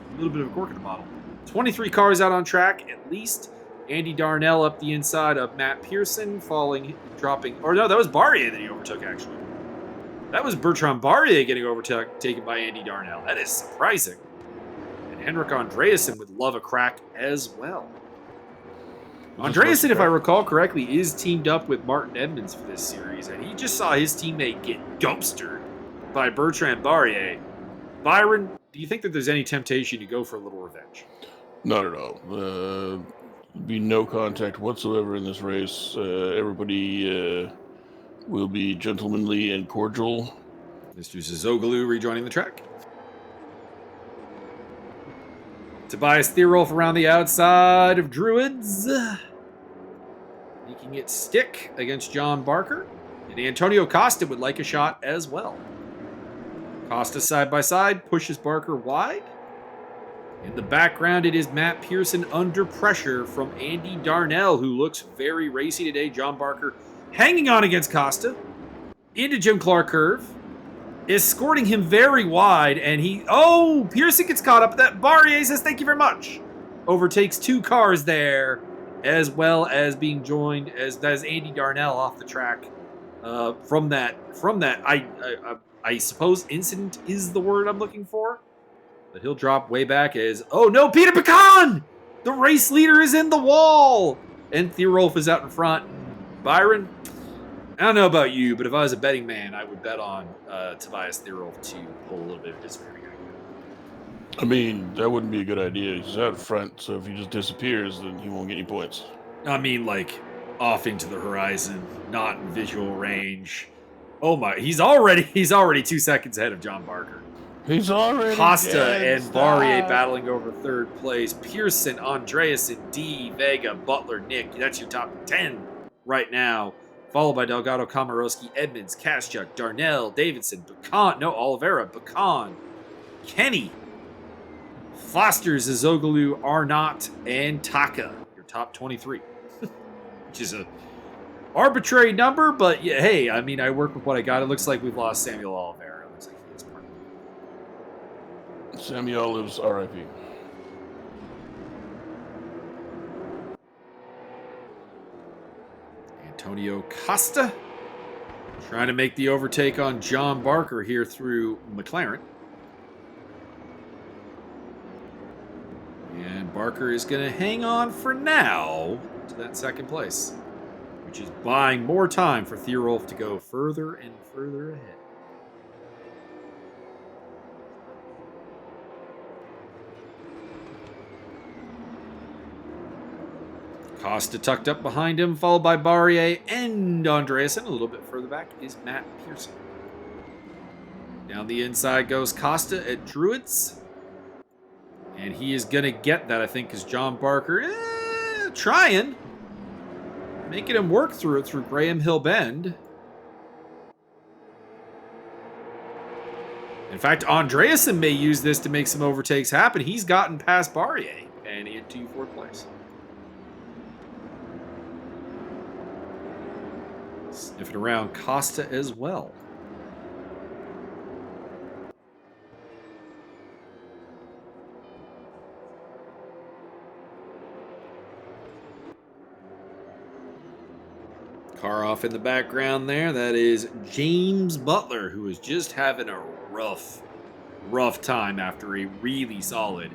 cork in the bottle. 23 cars out on track, at least. Andy Darnell up the inside of Matt Pearson, dropping. Or no, that was Barrier that he overtook, actually. That was Bertrand Barrier getting overtaken by Andy Darnell. That is surprising. And Henrik Andreasen would love a crack as well. Andreasen, if I recall correctly, is teamed up with Martin Edmonds for this series, and he just saw his teammate get dumpstered by Bertrand Barrier. Byron, do you think that there's any temptation to go for a little revenge? Not at all. Be no contact whatsoever in this race. Everybody will be gentlemanly and cordial. Mr. Zazoglu rejoining the track. Tobias Theroff around the outside of Druids. Making it stick against John Barker. And Antonio Costa would like a shot as well. Costa side by side, pushes Barker wide. In the background, it is Matt Pearson under pressure from Andy Darnell, who looks very racy today. John Barker hanging on against Costa. Into Jim Clark curve. Escorting him very wide, and Pearson gets caught up. That Barrier says, thank you very much. Overtakes 2 cars there, as well as being joined as Andy Darnell off the track. From that, I suppose incident is the word I'm looking for. But he'll drop way back as, oh no, Peter Pecan! The race leader is in the wall! And Theroff is out in front. Byron, I don't know about you, but if I was a betting man, I would bet on Tobias Theroff to pull a little bit of disappearing act. I mean, that wouldn't be a good idea. He's out front, so if he just disappears, then he won't get any points. I mean, like, off into the horizon, not in visual range. Oh my, he's already 2 seconds ahead of John Barker. He's already Costa and Barrier battling over 3rd place. Pearson, Andreasen, D, Vega, Butler, Nick. That's your top 10 right now. Followed by Delgado, Komorowski, Edmonds, Kaschuk, Darnell, Davidson, Oliveira, Becan, Kenny, Foster, Zazoglu, Arnott, and Taka. Your top 23. Which is a arbitrary number, but yeah, hey, I mean, I work with what I got. It looks like we've lost Samuel Oliveira. It looks like he is part of it. Samuel lives R.I.P. Antonio Costa trying to make the overtake on John Barker here through McLaren. And Barker is going to hang on for now to that second place, which is buying more time for Theorolf to go further and further ahead. Costa tucked up behind him, followed by Barrier and Andreasen. A little bit further back is Matt Pearson. Down the inside goes Costa at Druids. And he is going to get that, I think, because John Barker trying. Making him work through it through Graham Hill Bend. In fact, Andreasen may use this to make some overtakes happen. He's gotten past Barrier and into fourth place. Sniffing around Costa as well. Car off in the background there. That is James Butler, who is just having a rough time after a really solid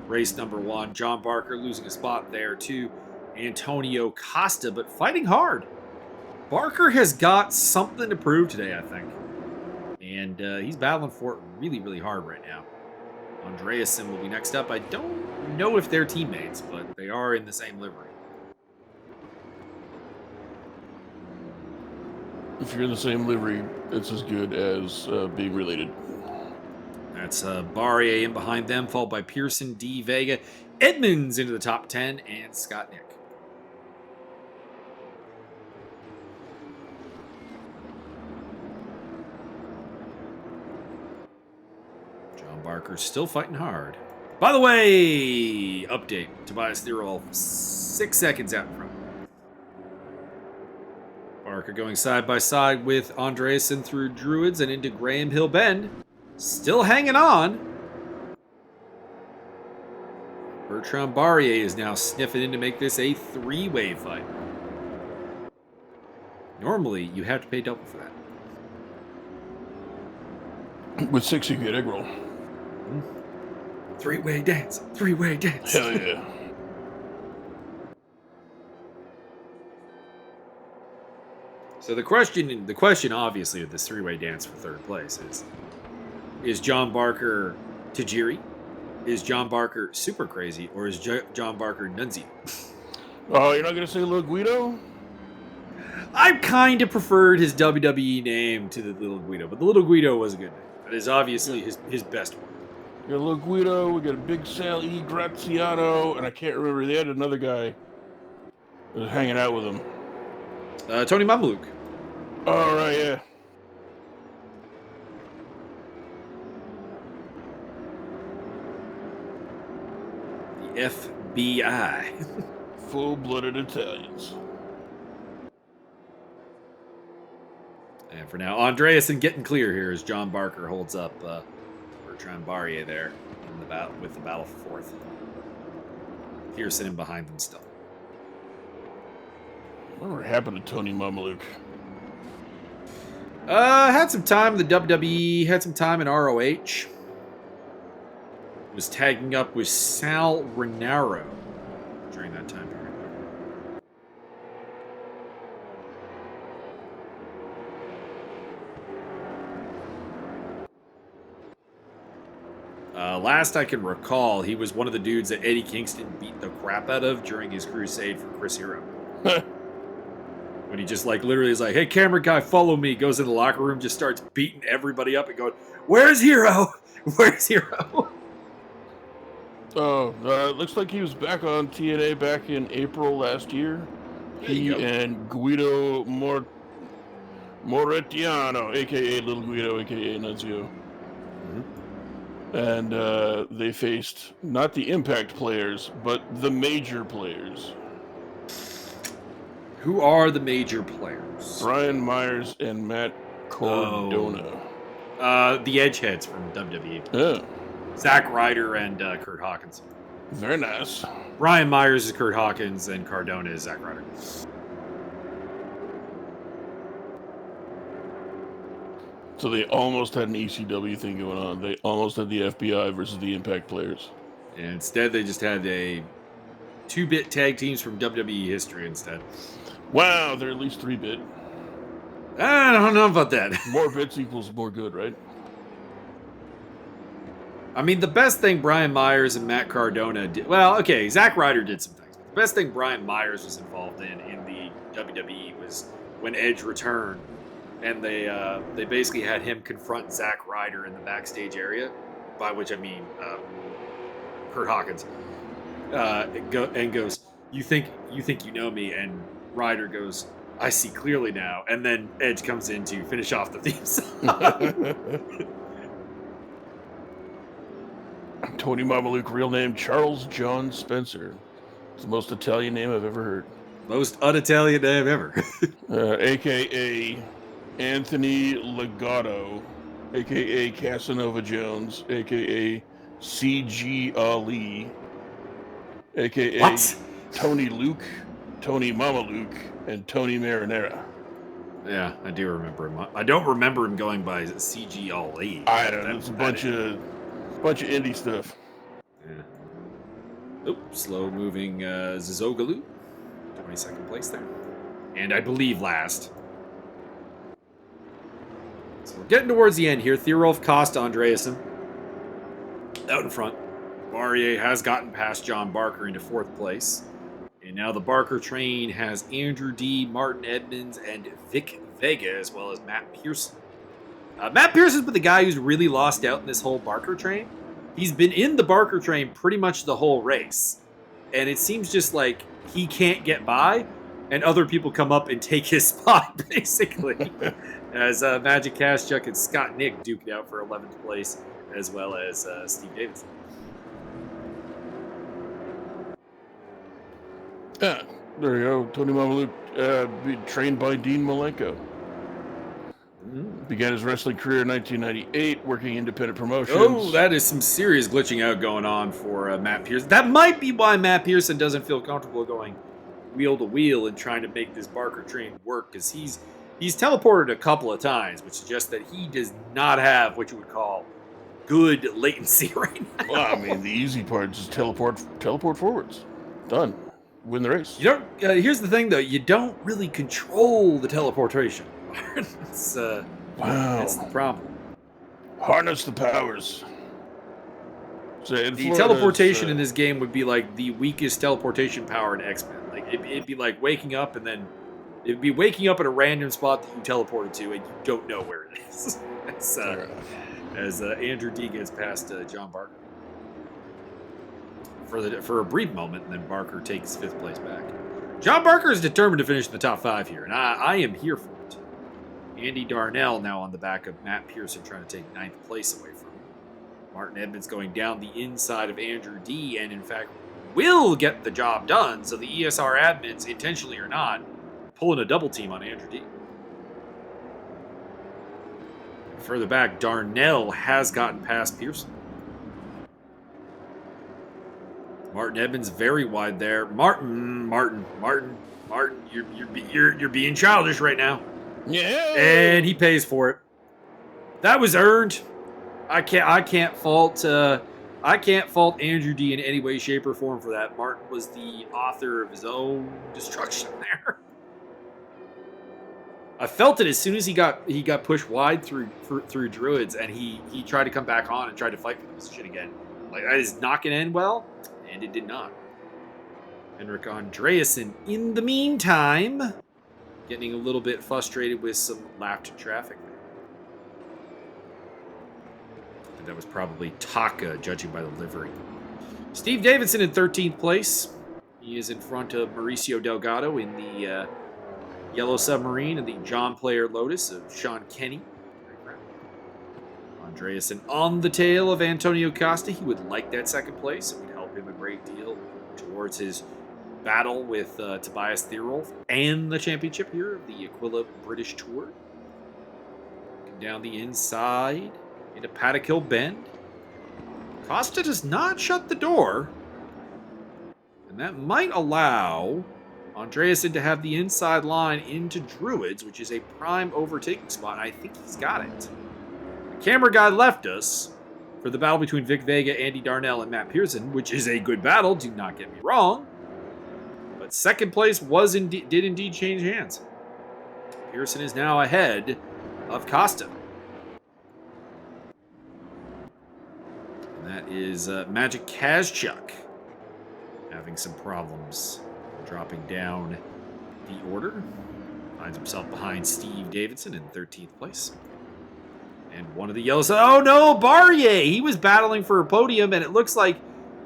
race number one. John Barker losing a spot there to Antonio Costa, but fighting hard. Barker has got something to prove today, I think. And he's battling for it really hard right now. Andreasen will be next up. I don't know if they're teammates, but they are in the same livery. If you're in the same livery, it's as good as being related. That's Barrier in behind them, followed by Pearson, D. Vega, Edmonds into the top 10, and Scott Nick. Barker still fighting hard. By the way, update. Tobias Theorolf 6 seconds out in front. Barker going side by side with Andreasen through Druids and into Graham Hill Bend. Still hanging on. Bertrand Barrier is now sniffing in to make this a three-way fight. Normally, you have to pay double for that. With 6, you get egg roll. Three-way dance. Three-way dance. Hell yeah. So the question obviously of this three-way dance for third place is John Barker Tajiri? Is John Barker super crazy? Or is John Barker nunzio? Oh, you're not going to say Little Guido? I kind of preferred his WWE name to the Little Guido, but the Little Guido was a good name. That is obviously his best one. We got Little Guido, we got a Big Sal E. Graziano, and I can't remember, they had another guy that was hanging out with him. Tony Mamaluk. Oh, right, yeah. The FBI. Full-blooded Italians. And for now, Andreasen getting clear here as John Barker holds up Bertrand Barrier there in the with the battle for fourth. Pearson in behind them still. Whatever happened to Tony Mamaluk? Had some time in the WWE, had some time in ROH. Was tagging up with Sal Renaro during that time period. Last I can recall, he was one of the dudes that Eddie Kingston beat the crap out of during his crusade for Chris Hero. When he just literally is like, hey, camera guy, follow me. Goes in the locker room, just starts beating everybody up and going, where's Hero? Where's Hero? Oh, looks like he was back on TNA back in April last year. He and Guido Morettiano, a.k.a. Little Guido, a.k.a. Nunzio. And they faced not the Impact players, but the major players. Who are the major players? Brian Myers and Matt Cardona. The Edgeheads from WWE. Yeah. Zack Ryder and Kurt Hawkins. Very nice. Brian Myers is Kurt Hawkins, and Cardona is Zack Ryder. So they almost had an ECW thing going on. They almost had the FBI versus the Impact players. And instead, they just had a 2-bit tag teams from WWE history instead. Wow, they're at least 3-bit. I don't know about that. More bits equals more good, right? I mean, the best thing Brian Myers and Matt Cardona did... Well, okay, Zack Ryder did some things. But the best thing Brian Myers was involved in the WWE was when Edge returned. And they basically had him confront Zack Ryder in the backstage area. By which I mean Kurt Hawkins. And goes, you think you know me? And Ryder goes, I see clearly now. And then Edge comes in to finish off the theme song. Tony Mamaluke, real name Charles John Spencer. It's the most Italian name I've ever heard. Most un-Italian name ever. A.K.A. Anthony Legato, a.k.a. Casanova Jones, a.k.a. C.G. Ali, a.k.a. What? Tony Luke, Tony Mamaluke, and Tony Marinara. Yeah, I do remember him. I don't remember him going by C.G. Ali. I don't know. It's a bunch of indie stuff. Yeah. Oh, slow-moving Zizogaloo. 22nd place there. And I believe last. So we're getting towards the end here. Theorolf Costa Andreasen out in front. Barrier has gotten past John Barker into 4th place. And now the Barker train has Andrew D., Martin Edmonds, and Vic Vega, as well as Matt Pearson. Matt Pearson's been the guy who's really lost out in this whole Barker train. He's been in the Barker train pretty much the whole race. And it seems just like he can't get by, and other people come up and take his spot, basically. As Magic Kashchuk and Scott Nick duked it out for 11th place, as well as Steve Davidson. Yeah, there you go. Tony Mamaluke, trained by Dean Malenko. Began his wrestling career in 1998, working independent promotions. Oh, that is some serious glitching out going on for Matt Pearson. That might be why Matt Pearson doesn't feel comfortable going wheel to wheel and trying to make this Barker train work, because he's teleported a couple of times, which suggests that he does not have what you would call good latency right now. Well, I mean, the easy part is just teleport forwards. Done. Win the race. You don't. Here's the thing, though. You don't really control the teleportation. It's, wow. That's the problem. Harness the powers. So the teleportation in this game would be like the weakest teleportation power in X-Men. Like it'd be like waking up and then it'd be waking up at a random spot that you teleported to and you don't know where it is. As Andrew D gets past John Barker for a brief moment, and then Barker takes 5th place back. John Barker is determined to finish in the top 5 here, and I am here for it. Andy Darnell now on the back of Matt Pearson trying to take 9th place away from him. Martin Edmonds going down the inside of Andrew D, and in fact will get the job done. So the ESR admins, intentionally or not, pulling a double team on Andrew D. Further back, Darnell has gotten past Pearson. Martin Edmonds very wide there. Martin, you're being childish right now. Yeah. And he pays for it. That was earned. I can't fault Andrew D in any way, shape, or form for that. Martin was the author of his own destruction there. I felt it as soon as he got pushed wide through Druids, and he tried to come back on and tried to fight for the position again. Like, that is not going to end well, and it did not. Henrik Andreasen, in the meantime, getting a little bit frustrated with some lapped traffic there. I think that was probably Taka, judging by the livery. Steve Davidson in 13th place. He is in front of Mauricio Delgado in the Yellow Submarine and the John Player Lotus of Sean Kenny. Andreasen on the tail of Antonio Costa. He would like that 2nd place. It would help him a great deal towards his battle with Tobias Theorolf and the championship here of the Aquila British Tour. Down the inside into Paddock Hill Bend. Costa does not shut the door. And that might allow Andreasen to have the inside line into Druids, which is a prime overtaking spot. I think he's got it. Camera Guy left us for the battle between Vic Vega, Andy Darnell, and Matt Pearson, which is a good battle, do not get me wrong. But second place did indeed change hands. Pearson is now ahead of Costa. And that is Magic Kazchuk having some problems dropping down the order. Finds himself behind Steve Davidson in 13th place. And one of the yellows. Oh no, Barrier! He was battling for a podium, and it looks like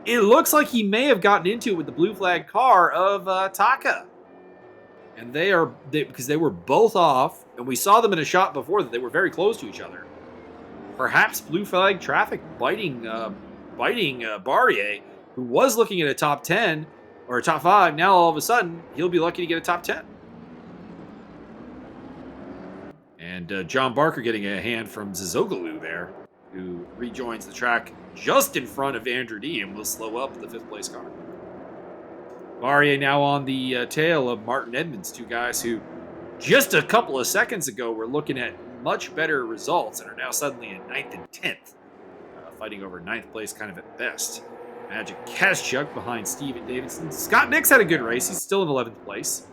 he may have gotten into it with the blue flag car of Taka. And because they were both off, and we saw them in a shot before that they were very close to each other. Perhaps blue flag traffic biting Barrier, who was looking at a top 10 or a top 5. Now all of a sudden he'll be lucky to get a top 10. And John Barker getting a hand from Zizoglu there, who rejoins the track just in front of Andrew D and will slow up the 5th place car. Barrier now on the tail of Martin Edmonds, two guys who just a couple of seconds ago were looking at much better results and are now suddenly in 9th and 10th, fighting over 9th place kind of at best. Magic Kazchuk behind Steven Davidson. Scott Nix had a good race. He's still in 11th place.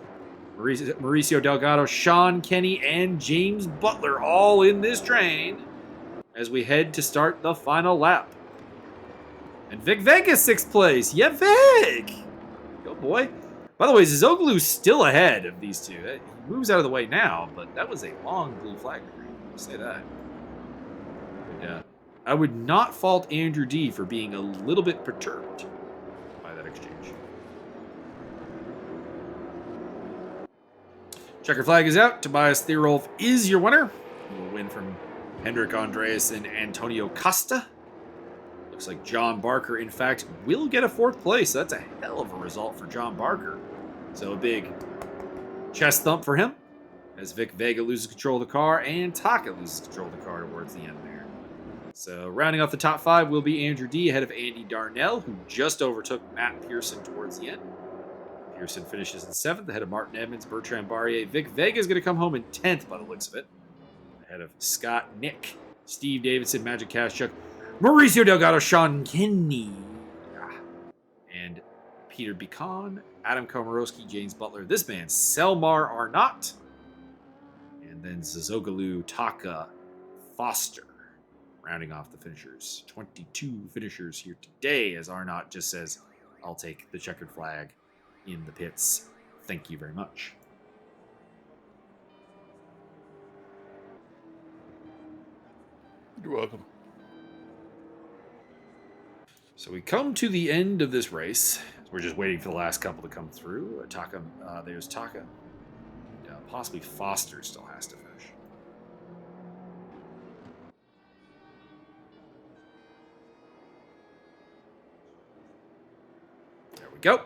Mauricio Delgado, Sean Kenny, and James Butler all in this train as we head to start the final lap. And Vic Vega's 6th place. Yeah, Vic! Go boy. By the way, Zizoglu's still ahead of these two. He moves out of the way now, but that was a long blue flag. I'll say that. But, I would not fault Andrew D for being a little bit perturbed by that exchange. Checker flag is out. Tobias Thierolf is your winner. He will win from Hendrik Andreas and Antonio Costa. Looks like John Barker, in fact, will get a 4th place. That's a hell of a result for John Barker. So a big chest thump for him as Vic Vega loses control of the car and Taka loses control of the car towards the end there. So rounding off the top 5 will be Andrew D ahead of Andy Darnell, who just overtook Matt Pearson towards the end. Pearson finishes in 7th ahead of Martin Edmonds, Bertrand Barrier. Vic Vega is going to come home in 10th by the looks of it, ahead of Scott Nick, Steve Davidson, Magic Kazchuk, Mauricio Delgado, Sean Kenny, and Peter Bicon, Adam Komorowski, James Butler, this man, Selmar Arnott, and then Zizoglu, Taka, Foster, rounding off the finishers. 22 finishers here today, as Arnott just says, I'll take the checkered flag in the pits. Thank you very much. You're welcome. So we come to the end of this race. We're just waiting for the last couple to come through. There's Taka. And, possibly Foster still has to finish. There we go.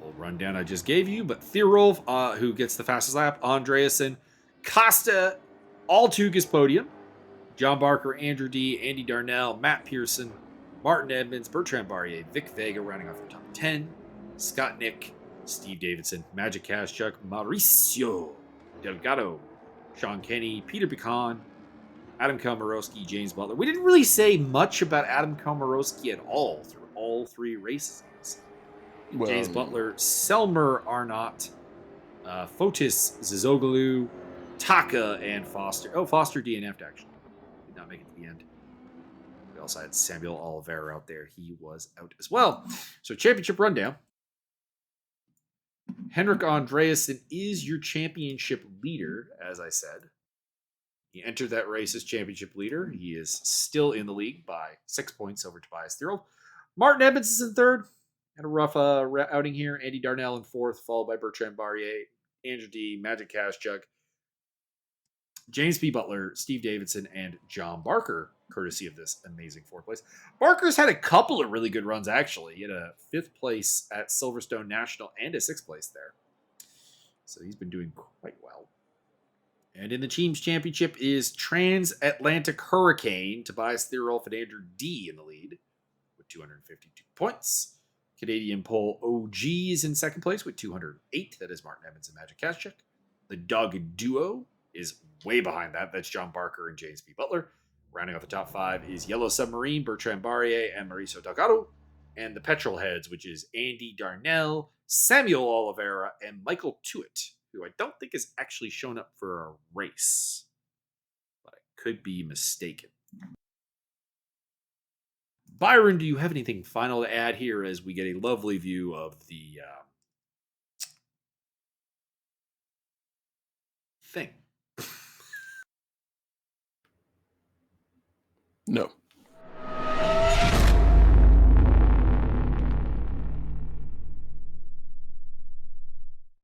Full rundown I just gave you, but Thierolf, who gets the fastest lap, Andreasen, Costa, all took his podium. John Barker, Andrew D, Andy Darnell, Matt Pearson, Martin Edmonds, Bertrand Barrier, Vic Vega rounding off the top 10, Scott Nick, Steve Davidson, Magic Kazchuk, Mauricio Delgado, Sean Kenny, Peter Bicon, Adam Komorowski, James Butler. We didn't really say much about Adam Komorowski at all through all 3 races. Well, James Butler, Selmer Arnott, Fotis Zizoglu, Taka, and Foster. Oh, Foster DNF'd actually. Did not make it to the end. We also had Samuel Oliveira out there. He was out as well. So championship rundown. Henrik Andreasen is your championship leader, as I said. He entered that race as championship leader. He is still in the league by 6 points over Tobias Thierolf. Martin Edmonds is in 3rd. Had a rough outing here. Andy Darnell in 4th, followed by Bertrand Barrier, Andrew D, Magic Kazchuk, James P. Butler, Steve Davidson, and John Barker, courtesy of this amazing 4th place. Barker's had a couple of really good runs, actually. He had a 5th place at Silverstone National and a 6th place there. So he's been doing quite well. And in the team's championship is Transatlantic Hurricane, Tobias Thierolf and Andrew D in the lead with 252 points. Canadian Pole OG is in 2nd place with 208. That is Martin Evans and Magic Kazchuk. The Dog Duo is way behind that. That's John Barker and James B. Butler. Rounding out the top 5 is Yellow Submarine, Bertrand Barrier, and Mauricio Delgado. And the Petrol Heads, which is Andy Darnell, Samuel Oliveira, and Michael Tuitt, who I don't think has actually shown up for a race. But I could be mistaken. Byron, do you have anything final to add here as we get a lovely view of the thing? No.